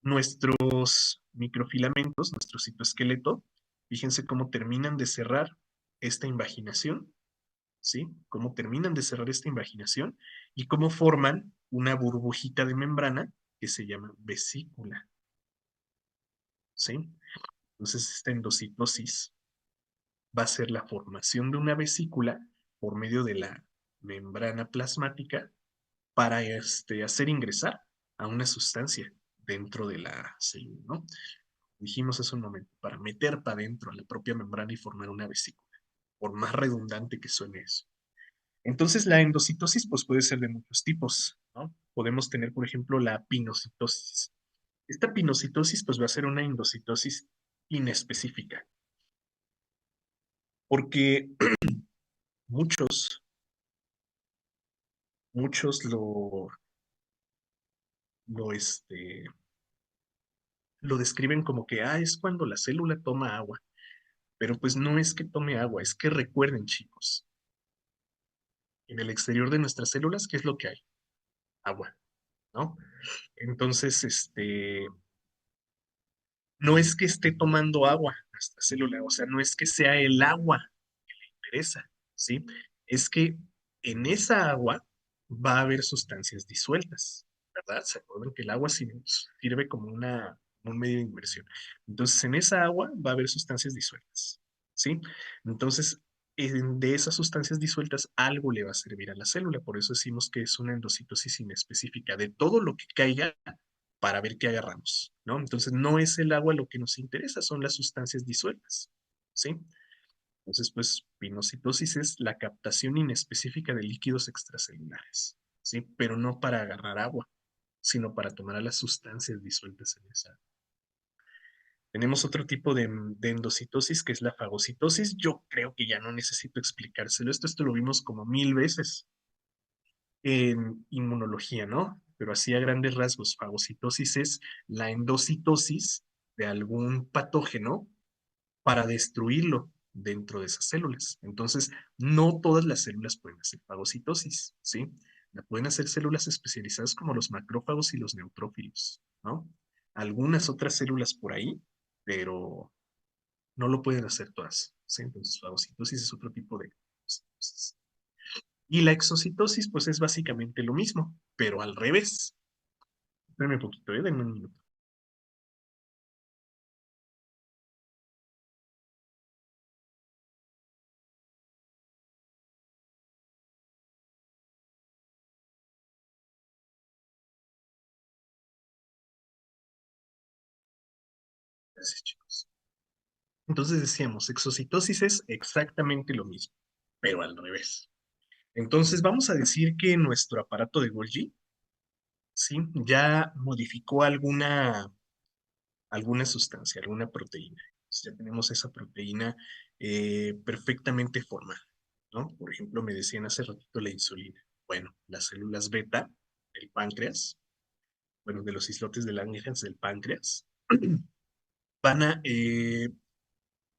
Nuestros microfilamentos, nuestro citoesqueleto, fíjense cómo terminan de cerrar esta invaginación, ¿sí? Cómo terminan de cerrar esta invaginación y cómo forman una burbujita de membrana que se llama vesícula, ¿sí? Entonces, esta endocitosis va a ser la formación de una vesícula por medio de la membrana plasmática para hacer ingresar a una sustancia dentro de la célula, ¿no? Dijimos hace un momento, para meter para adentro a la propia membrana y formar una vesícula, por más redundante que suene eso. Entonces, la endocitosis pues, puede ser de muchos tipos, ¿no? Podemos tener, por ejemplo, la pinocitosis. Esta pinocitosis pues, va a ser una endocitosis inespecífica, porque muchos, muchos lo, este, lo describen como que, es cuando la célula toma agua, pero pues no es que tome agua, es que recuerden, chicos, en el exterior de nuestras células, ¿qué es lo que hay? Agua, ¿no? Entonces, no es que esté tomando agua nuestra célula, o sea, no es que sea el agua que le interesa, ¿sí? Es que en esa agua va a haber sustancias disueltas, ¿verdad? Se acuerdan que el agua sirve como como un medio de inmersión. Entonces, en esa agua va a haber sustancias disueltas, ¿sí? Entonces, de esas sustancias disueltas, algo le va a servir a la célula, por eso decimos que es una endocitosis inespecífica. De todo lo que caiga, para ver qué agarramos, ¿no? Entonces, no es el agua lo que nos interesa, son las sustancias disueltas, ¿sí? Entonces, pues, pinocitosis es la captación inespecífica de líquidos extracelulares, ¿sí? Pero no para agarrar agua, sino para tomar a las sustancias disueltas en esa. Tenemos otro tipo de endocitosis que es la fagocitosis. Yo creo que ya no necesito explicárselo. Esto lo vimos como 1000 veces en inmunología, ¿no? Pero así a grandes rasgos, fagocitosis es la endocitosis de algún patógeno para destruirlo dentro de esas células. Entonces, no todas las células pueden hacer fagocitosis, ¿sí? La pueden hacer células especializadas como los macrófagos y los neutrófilos, ¿no? Algunas otras células por ahí, pero no lo pueden hacer todas, ¿sí? Entonces, fagocitosis es otro tipo de fagocitosis. Y la exocitosis, pues es básicamente lo mismo, pero al revés. Espérame un poquito, denme un minuto. Gracias, chicos. Entonces decíamos, exocitosis es exactamente lo mismo, pero al revés. Entonces vamos a decir que nuestro aparato de Golgi, ¿sí? Ya modificó alguna sustancia, alguna proteína. Entonces, ya tenemos esa proteína perfectamente formada, ¿no? Por ejemplo, me decían hace ratito la insulina. Bueno, las células beta del páncreas, bueno, de los islotes de Langerhans del páncreas, van a, eh,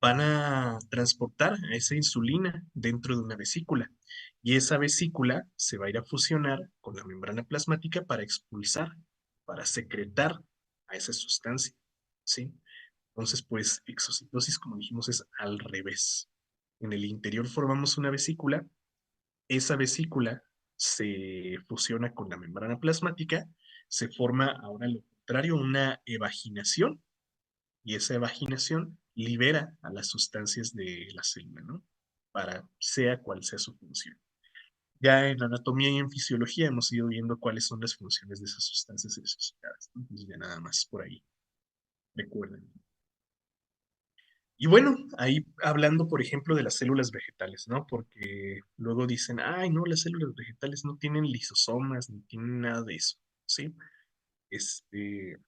van a transportar a esa insulina dentro de una vesícula. Y esa vesícula se va a ir a fusionar con la membrana plasmática para expulsar, para secretar a esa sustancia, ¿sí? Entonces, pues, exocitosis, como dijimos, es al revés. En el interior formamos una vesícula, esa vesícula se fusiona con la membrana plasmática, se forma ahora lo contrario, una evaginación, y esa evaginación libera a las sustancias de la célula, ¿no? Para sea cual sea su función. Ya en anatomía y en fisiología hemos ido viendo cuáles son las funciones de esas sustancias asociadas, ¿no? Entonces ya nada más por ahí, recuerden. Y bueno, ahí hablando, por ejemplo, de las células vegetales, ¿no? Porque luego dicen, ay, no, las células vegetales no tienen lisosomas, ni tienen nada de eso, ¿sí? Este,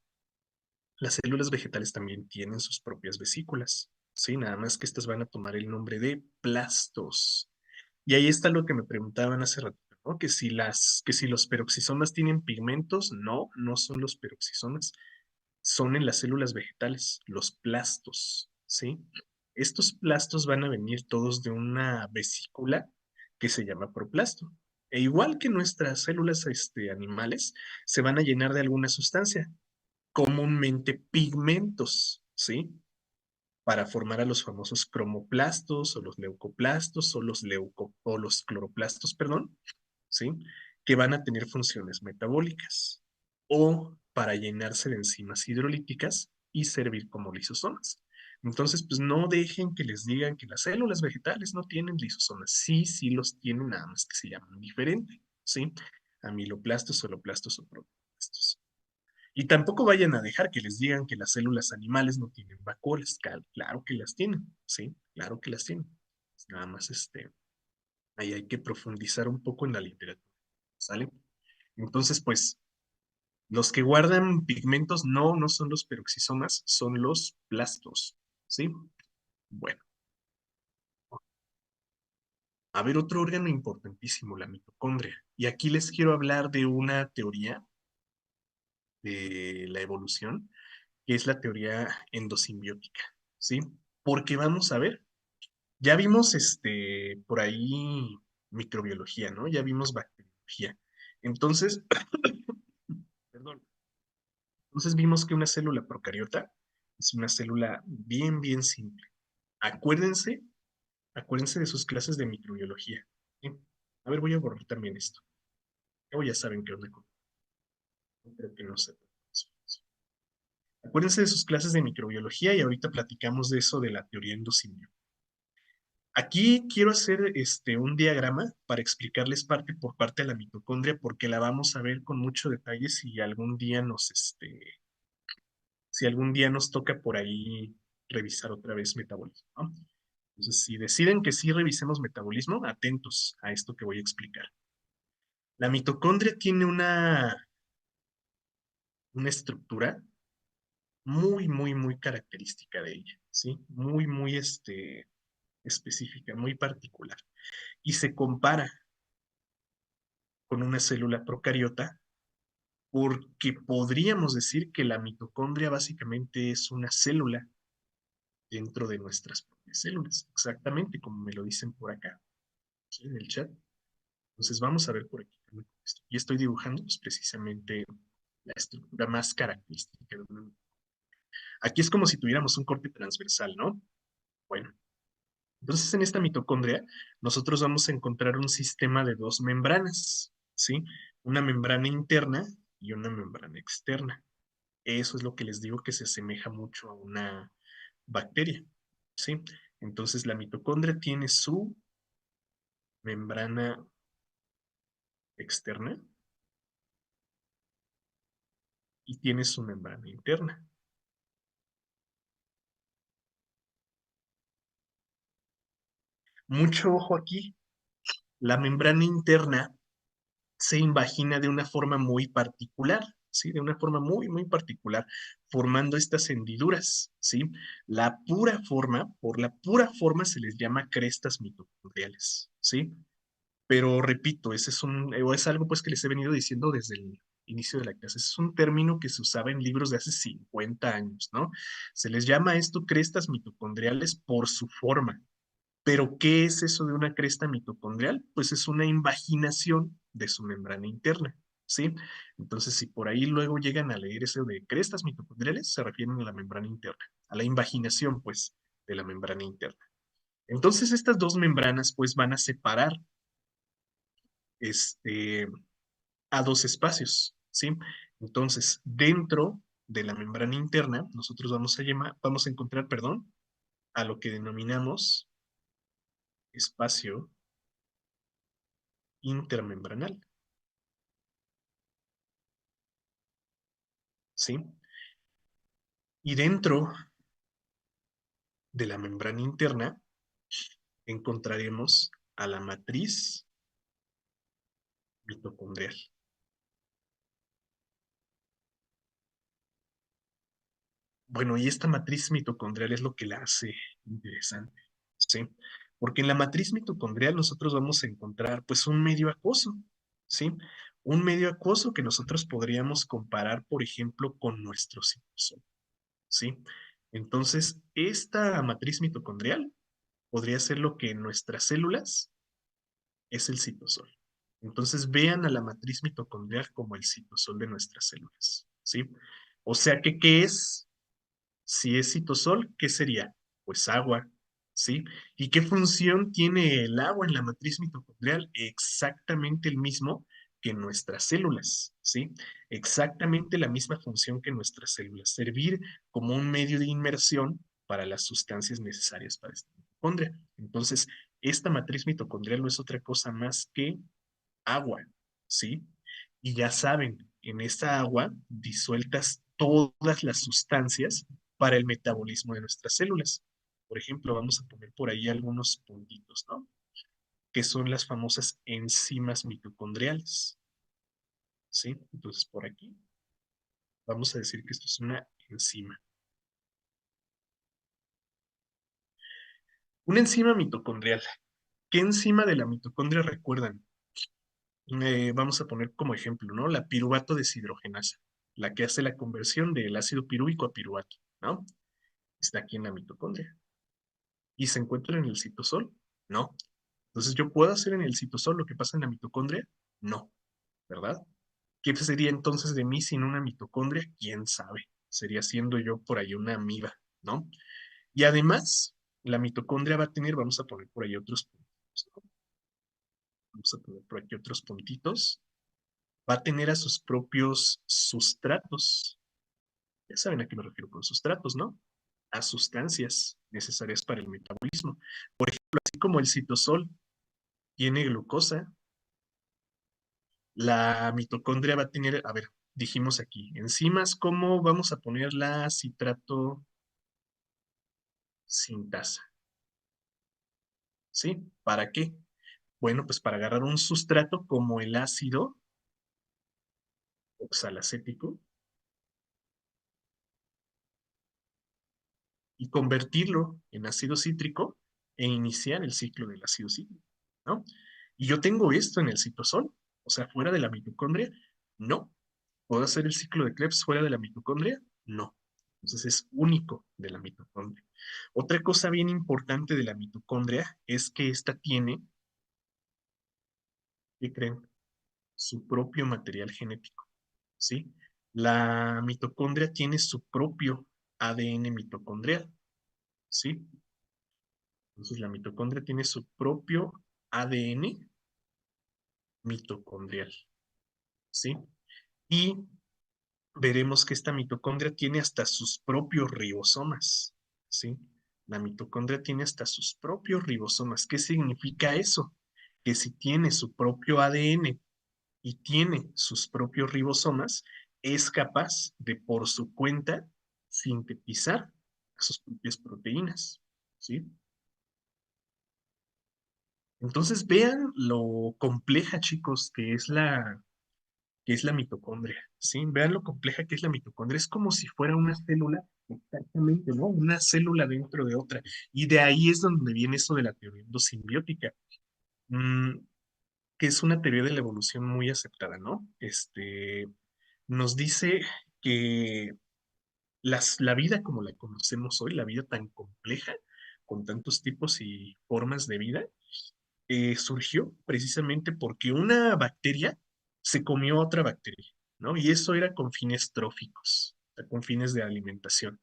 las células vegetales también tienen sus propias vesículas, ¿sí? Nada más que estas van a tomar el nombre de plastos. Y ahí está lo que me preguntaban hace rato, ¿no? Que si los peroxisomas tienen pigmentos, no, no son los peroxisomas, son en las células vegetales, los plastos, ¿sí? Estos plastos van a venir todos de una vesícula que se llama proplasto. E igual que nuestras células animales, se van a llenar de alguna sustancia, comúnmente pigmentos, ¿sí? Para formar a los famosos cromoplastos o los leucoplastos o los cloroplastos, perdón, ¿sí? Que van a tener funciones metabólicas o para llenarse de enzimas hidrolíticas y servir como lisosomas. Entonces, pues no dejen que les digan que las células vegetales no tienen lisosomas. Sí, sí los tienen, nada más que se llaman diferente, ¿sí? Amiloplastos, soloplastos o protoplastos. Y tampoco vayan a dejar que les digan que las células animales no tienen vacuolas. Claro que las tienen, ¿sí? Claro que las tienen. Nada más ahí hay que profundizar un poco en la literatura, ¿sale? Entonces, pues, los que guardan pigmentos no son los peroxisomas, son los plastos, ¿sí? Bueno, a ver, otro órgano importantísimo, la mitocondria. Y aquí les quiero hablar de una teoría de la evolución, que es la teoría endosimbiótica, ¿sí? Porque vamos a ver, ya vimos por ahí microbiología, ¿no? Ya vimos bacteriología. Entonces, perdón, entonces vimos que una célula procariota es una célula bien simple. Acuérdense, acuérdense de sus clases de microbiología, ¿sí? A ver, voy a borrar también esto. Luego ya saben qué onda con, creo que no sé. Acuérdense de sus clases de microbiología y ahorita platicamos de eso de la teoría endosimbiótica. Aquí quiero hacer un diagrama para explicarles parte por parte de la mitocondria porque la vamos a ver con mucho detalle si algún día nos toca por ahí revisar otra vez metabolismo, ¿no? Entonces, si deciden que sí revisemos metabolismo, atentos a esto que voy a explicar. La mitocondria tiene una estructura muy característica de ella, ¿sí? Muy específica, muy particular. Y se compara con una célula procariota porque podríamos decir que la mitocondria básicamente es una célula dentro de nuestras propias células, exactamente como me lo dicen por acá, ¿sí? En el chat. Entonces vamos a ver por aquí. Y estoy dibujando pues, precisamente la estructura más característica de una. Aquí es como si tuviéramos un corte transversal, ¿no? Bueno, entonces en esta mitocondria nosotros vamos a encontrar un sistema de dos membranas, ¿sí? Una membrana interna y una membrana externa. Eso es lo que les digo que se asemeja mucho a una bacteria, ¿sí? Entonces la mitocondria tiene su membrana externa y tiene su membrana interna. Mucho ojo aquí, La membrana interna se invagina de una forma muy particular, ¿sí? De una forma muy, muy particular, formando estas hendiduras, ¿sí? La pura forma, por la pura forma se les llama crestas mitocondriales, ¿sí? Pero repito, ese es o es algo pues que les he venido diciendo desde el inicio de la clase. Ese es un término que se usaba en libros de hace 50 años, ¿no? Se les llama esto crestas mitocondriales por su forma. Pero, ¿qué es eso de una cresta mitocondrial? Pues es una invaginación de su membrana interna, ¿sí? Entonces, si por ahí luego llegan a leer eso de crestas mitocondriales, se refieren a la membrana interna, a la invaginación, pues, de la membrana interna. Entonces, estas dos membranas, pues, van a separar este, a dos espacios, ¿sí? Entonces, dentro de la membrana interna, nosotros vamos a encontrar, perdón, a lo que denominamos espacio intermembranal, ¿sí? Y dentro de la membrana interna encontraremos a la matriz mitocondrial. Bueno, y esta matriz mitocondrial es lo que la hace interesante, ¿sí? Porque en la matriz mitocondrial nosotros vamos a encontrar pues un medio acuoso, ¿sí? Un medio acuoso que nosotros podríamos comparar, por ejemplo, con nuestro citosol, ¿sí? Entonces, esta matriz mitocondrial podría ser lo que en nuestras células es el citosol. Entonces vean a la matriz mitocondrial como el citosol de nuestras células, ¿sí? O sea que, ¿qué es? Si es citosol, ¿qué sería? Pues agua, ¿sí? ¿Y qué función tiene el agua en la matriz mitocondrial? Exactamente el mismo que en nuestras células, ¿sí? Exactamente la misma función que en nuestras células, servir como un medio de inmersión para las sustancias necesarias para esta mitocondria. Entonces, esta matriz mitocondrial no es otra cosa más que agua, ¿sí? Y ya saben, en esa agua disueltas todas las sustancias para el metabolismo de nuestras células. Por ejemplo, vamos a poner por ahí algunos puntitos, ¿no? Que son las famosas enzimas mitocondriales, ¿sí? Entonces, por aquí vamos a decir que esto es una enzima. Una enzima mitocondrial. ¿Qué enzima de la mitocondria recuerdan? Vamos a poner como ejemplo, ¿no? La piruvato deshidrogenasa, la que hace la conversión del ácido pirúvico a piruvato, ¿no? Está aquí en la mitocondria. ¿Y se encuentra en el citosol? No. Entonces, ¿yo puedo hacer en el citosol lo que pasa en la mitocondria? No, ¿verdad? ¿Qué sería entonces de mí sin una mitocondria? ¿Quién sabe? Sería siendo yo por ahí una amiba, ¿no? Y además, la mitocondria va a tener, vamos a poner por ahí otros puntitos, ¿no? Vamos a poner por aquí otros puntitos. Va a tener a sus propios sustratos. Ya saben a qué me refiero con sustratos, ¿no? A sustancias necesarias para el metabolismo. Por ejemplo, así como el citosol tiene glucosa, la mitocondria va a tener, a ver, dijimos aquí, enzimas, ¿cómo vamos a poner la citrato sintasa? ¿Sí? ¿Para qué? Bueno, pues para agarrar un sustrato como el ácido oxalacético y convertirlo en ácido cítrico e iniciar el ciclo del ácido cítrico, ¿no? Y yo tengo esto en el citosol, o sea, fuera de la mitocondria, no. ¿Puedo hacer el ciclo de Krebs fuera de la mitocondria? No. Entonces es único de la mitocondria. Otra cosa bien importante de la mitocondria es que ésta tiene, ¿qué creen? Su propio material genético, ¿sí? La mitocondria tiene su propio ADN mitocondrial, ¿sí? Entonces la mitocondria tiene su propio ADN mitocondrial, ¿sí? Y veremos que esta mitocondria tiene hasta sus propios ribosomas, ¿sí? La mitocondria tiene hasta sus propios ribosomas. ¿Qué significa eso? Que si tiene su propio ADN y tiene sus propios ribosomas, es capaz de por su cuenta sintetizar sus propias proteínas, ¿sí? Entonces vean lo compleja, chicos, que es la mitocondria, ¿sí? Vean lo compleja que es la mitocondria. Es como si fuera una célula, exactamente, ¿no? Una célula dentro de otra. Y de ahí es donde viene eso de la teoría endosimbiótica, mm, que es una teoría de la evolución muy aceptada, ¿no? Nos dice que la vida como la conocemos hoy, la vida tan compleja, con tantos tipos y formas de vida, surgió precisamente porque una bacteria se comió a otra bacteria, ¿no? Y eso era con fines tróficos, o sea, con fines de alimentación.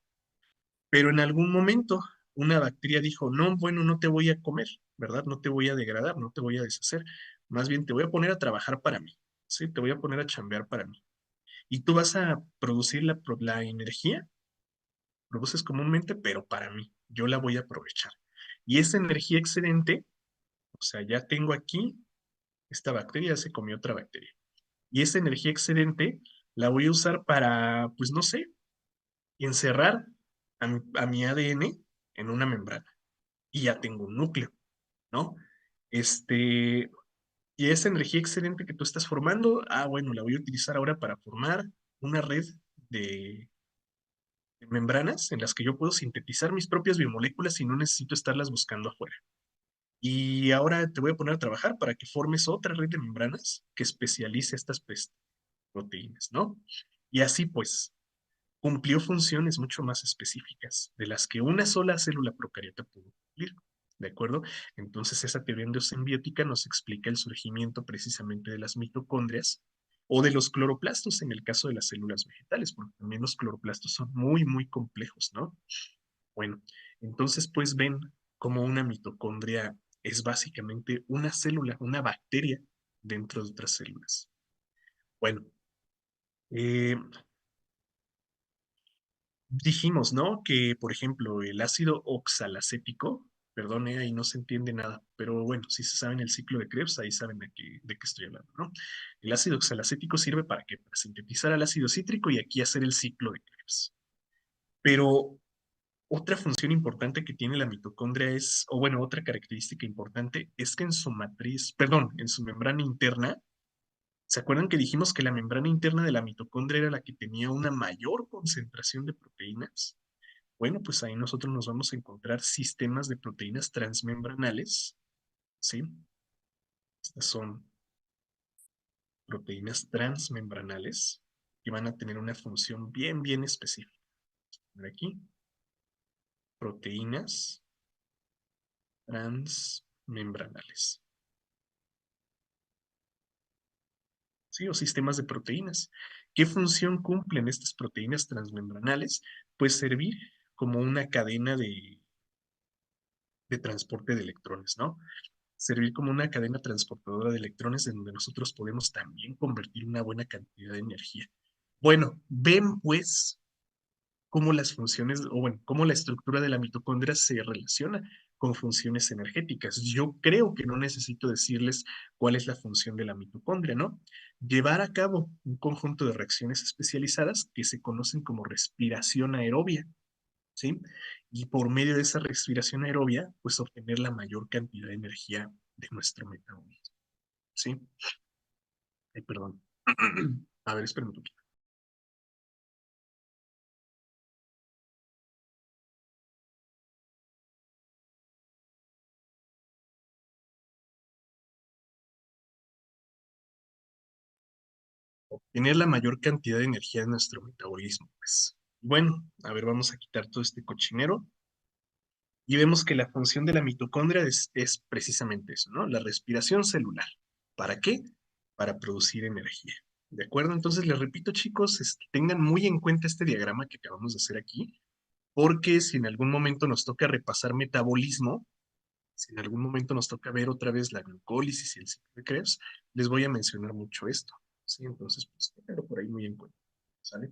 Pero en algún momento una bacteria dijo, no, bueno, no te voy a comer, ¿verdad? No te voy a degradar, no te voy a deshacer, más bien te voy a poner a trabajar para mí, ¿sí? Te voy a poner a chambear para mí. Y tú vas a producir la energía, produces comúnmente, pero para mí, yo la voy a aprovechar. Y esa energía excedente, o sea, ya tengo aquí, esta bacteria se comió otra bacteria. Y esa energía excedente la voy a usar para, pues no sé, encerrar a mi ADN en una membrana. Y ya tengo un núcleo, ¿no? Este, y esa energía excedente que tú estás formando, bueno, la voy a utilizar ahora para formar una red de, de membranas en las que yo puedo sintetizar mis propias biomoléculas y no necesito estarlas buscando afuera. Y ahora te voy a poner a trabajar para que formes otra red de membranas que especialice estas proteínas, ¿no? Y así pues, cumplió funciones mucho más específicas de las que una sola célula procariota pudo cumplir. ¿De acuerdo? Entonces, esa teoría endosimbiótica nos explica el surgimiento precisamente de las mitocondrias o de los cloroplastos en el caso de las células vegetales, porque también los cloroplastos son muy, muy complejos, ¿no? Bueno, entonces, pues ven cómo una mitocondria es básicamente una célula, una bacteria dentro de otras células. Bueno, eh, dijimos, ¿no? Que, por ejemplo, el ácido oxalacético, perdone, ahí no se entiende nada, pero bueno, si se saben el ciclo de Krebs, ahí saben de qué estoy hablando, ¿no? El ácido oxalacético sirve para que para sintetizar el ácido cítrico y aquí hacer el ciclo de Krebs. Pero otra función importante que tiene la mitocondria es, o bueno, otra característica importante es que en su matriz, perdón, en su membrana interna, ¿se acuerdan que dijimos que la membrana interna de la mitocondria era la que tenía una mayor concentración de proteínas? Bueno, pues ahí nosotros nos vamos a encontrar sistemas de proteínas transmembranales, ¿sí? Estas son proteínas transmembranales que van a tener una función bien, bien específica. Por aquí, proteínas transmembranales, ¿sí? O sistemas de proteínas. ¿Qué función cumplen estas proteínas transmembranales? Pues servir como una cadena de transporte de electrones, ¿no? Servir como una cadena transportadora de electrones en donde nosotros podemos también convertir una buena cantidad de energía. Bueno, ven pues cómo las funciones, o bueno, cómo la estructura de la mitocondria se relaciona con funciones energéticas. Yo creo que no necesito decirles cuál es la función de la mitocondria, ¿no? Llevar a cabo un conjunto de reacciones especializadas que se conocen como respiración aerobia, ¿sí? Y por medio de esa respiración aerobia, pues obtener la mayor cantidad de energía de nuestro metabolismo, ¿sí? Ay, perdón. A ver, espérame un poquito. Obtener la mayor cantidad de energía de nuestro metabolismo, pues. Bueno, a ver, vamos a quitar todo este cochinero y vemos que la función de la mitocondria es precisamente eso, ¿no? La respiración celular. ¿Para qué? Para producir energía. ¿De acuerdo? Entonces, les repito, chicos, tengan muy en cuenta este diagrama que acabamos de hacer aquí, porque si en algún momento nos toca repasar metabolismo, si en algún momento nos toca ver otra vez la glucólisis y el ciclo de Krebs, les voy a mencionar mucho esto, ¿sí? Entonces, pues, ténganlo por ahí muy en cuenta, ¿sale?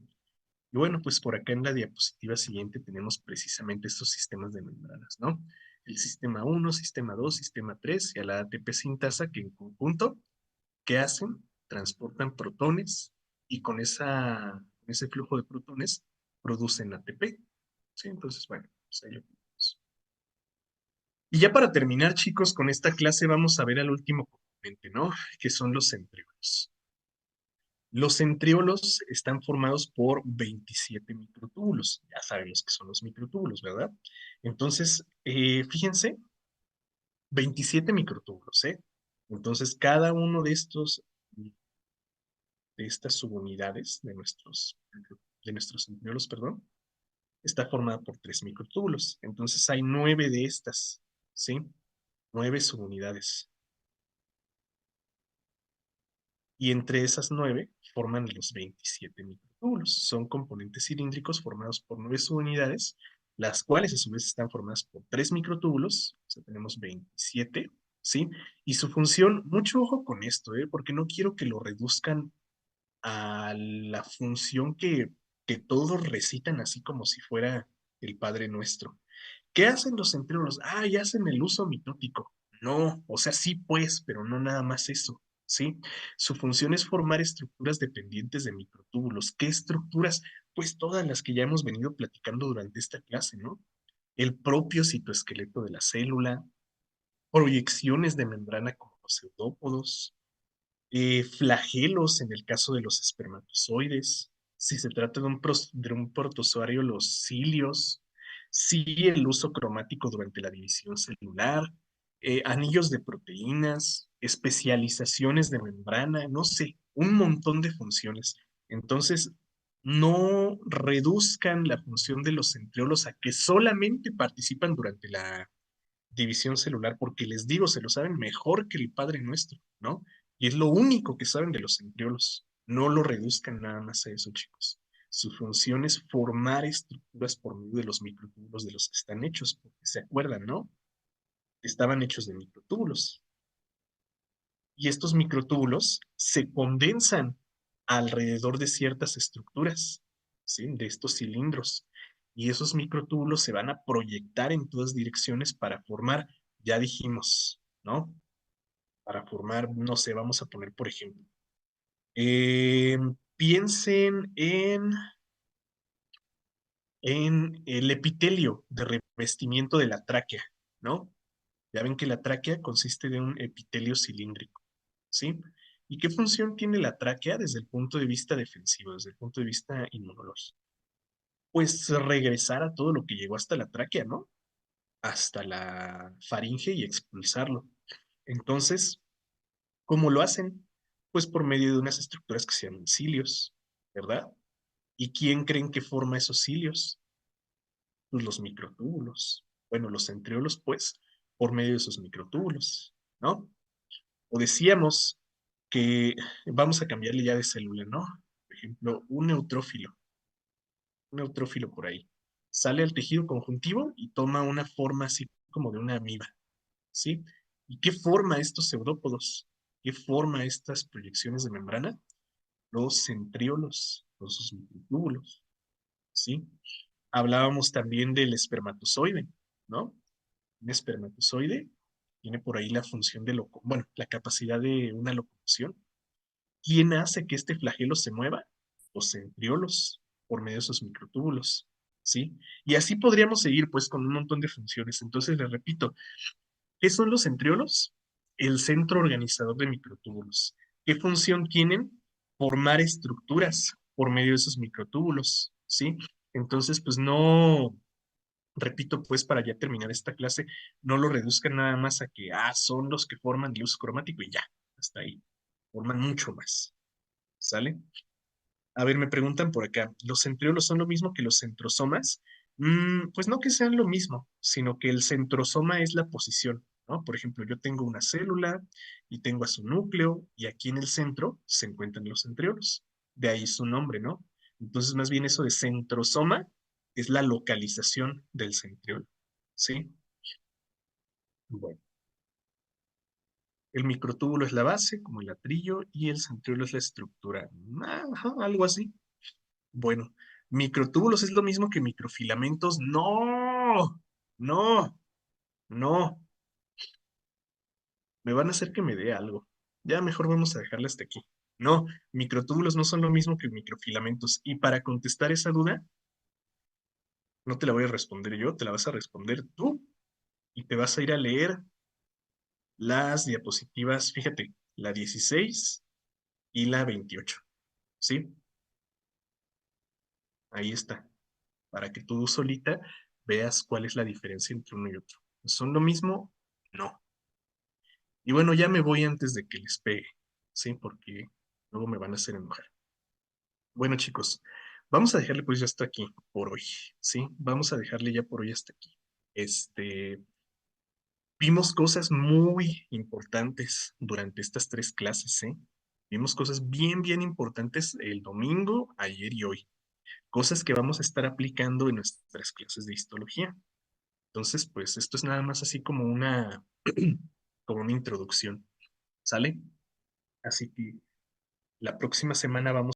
Y bueno, pues por acá en la diapositiva siguiente tenemos precisamente estos sistemas de membranas, ¿no? El sistema 1, sistema 2, sistema 3 y a la ATP sintasa que en conjunto, ¿qué hacen? Transportan protones y con ese flujo de protones producen ATP, ¿sí? Entonces, bueno, pues ahí lo tenemos. Y ya para terminar, chicos, con esta clase vamos a ver al último componente, ¿no? Que son los centriolos. Los centriolos están formados por 27 microtúbulos. Ya sabemos que son los microtúbulos, ¿verdad? Entonces, fíjense, 27 microtúbulos, ¿eh? Entonces, cada uno de estas subunidades de nuestros centriolos, perdón, está formada por 3 microtúbulos. Entonces, hay 9 de estas, ¿sí? 9 subunidades. Y entre esas 9 forman los 27 microtúbulos. Son componentes cilíndricos formados por 9 subunidades, las cuales a su vez están formadas por 3 microtúbulos, o sea, tenemos 27, ¿sí? Y su función, mucho ojo con esto, porque no quiero que lo reduzcan a la función que todos recitan así como si fuera el Padre Nuestro. ¿Qué hacen los centriolos? Ah, ya hacen el uso mitótico. No, o sea, sí pues, pero no nada más eso, ¿sí? Su función es formar estructuras dependientes de microtúbulos. ¿Qué estructuras? Pues todas las que ya hemos venido platicando durante esta clase, ¿no? El propio citoesqueleto de la célula, proyecciones de membrana como los pseudópodos, flagelos en el caso de los espermatozoides, si se trata de un protozoario, los cilios, sí el uso cromático durante la división celular, anillos de proteínas, especializaciones de membrana, no sé, un montón de funciones. Entonces, no reduzcan la función de los centriolos a que solamente participan durante la división celular, porque les digo, se lo saben mejor que el Padre Nuestro, ¿no? Y es lo único que saben de los embriolos. No lo reduzcan nada más a eso, chicos. Su función es formar estructuras por medio de los microtúbulos de los que están hechos, porque se acuerdan, ¿no? Estaban hechos de microtúbulos. Y estos microtúbulos se condensan alrededor de ciertas estructuras, ¿sí? De estos cilindros. Y esos microtúbulos se van a proyectar en todas direcciones para formar, ya dijimos, ¿no? Para formar, no sé, vamos a poner, por ejemplo, eh, piensen en el epitelio de revestimiento de la tráquea, ¿no? Ya ven que la tráquea consiste de un epitelio cilíndrico, ¿sí? ¿Y qué función tiene la tráquea desde el punto de vista defensivo, desde el punto de vista inmunológico? Pues regresar a todo lo que llegó hasta la tráquea, ¿no? Hasta la faringe y expulsarlo. Entonces, ¿cómo lo hacen? Pues por medio de unas estructuras que se llaman cilios, ¿verdad? ¿Y quién creen que forma esos cilios? Pues los microtúbulos. Bueno, los centriolos, pues, por medio de esos microtúbulos, ¿no? O decíamos que vamos a cambiarle ya de célula, ¿no? Por ejemplo, un neutrófilo por ahí. Sale al tejido conjuntivo y toma una forma así como de una amiba, ¿sí? ¿Y qué forma estos pseudópodos? ¿Qué forma estas proyecciones de membrana? Los centriolos, los microtúbulos, ¿sí? Hablábamos también del espermatozoide, ¿no? Un espermatozoide tiene por ahí la función de, bueno, la capacidad de una locomoción. ¿Quién hace que este flagelo se mueva? Los centriolos, por medio de esos microtúbulos, ¿sí? Y así podríamos seguir, pues, con un montón de funciones. Entonces, les repito, ¿qué son los centriolos? El centro organizador de microtúbulos. ¿Qué función tienen? Formar estructuras por medio de esos microtúbulos, ¿sí? Entonces, pues no, repito, pues para ya terminar esta clase, no lo reduzcan nada más a que, son los que forman luz cromático y ya, hasta ahí. Forman mucho más, ¿sale? A ver, me preguntan por acá, ¿los centriolos son lo mismo que los centrosomas? Pues no que sean lo mismo, sino que el centrosoma es la posición, ¿no? Por ejemplo, yo tengo una célula y tengo a su núcleo y aquí en el centro se encuentran los centriolos. De ahí su nombre, ¿no? Entonces, más bien eso de centrosoma es la localización del centriolo, ¿sí? Bueno, el microtúbulo es la base, como el latrillo, y el centriolo es la estructura. Ajá, algo así. Bueno, microtúbulos es lo mismo que microfilamentos. No, no, no. Me van a hacer que me dé algo. Ya mejor vamos a dejarla hasta aquí. No, microtúbulos no son lo mismo que microfilamentos. Y para contestar esa duda, no te la voy a responder yo, te la vas a responder tú. y te vas a ir a leer las diapositivas, fíjate, la 16 y la 28, ¿sí? Ahí está, para que tú solita veas cuál es la diferencia entre uno y otro. ¿Son lo mismo? No. Y bueno, ya me voy antes de que les pegue, ¿sí? Porque luego me van a hacer enojar. Bueno, chicos, vamos a dejarle pues ya hasta aquí por hoy, ¿sí? Vamos a dejarle ya por hoy hasta aquí. Este, vimos cosas muy importantes durante estas 3 clases, ¿eh? Vimos cosas bien, bien importantes el domingo, ayer y hoy. Cosas que vamos a estar aplicando en nuestras clases de histología. Entonces, pues esto es nada más así como como una introducción, ¿sale? Así que la próxima semana vamos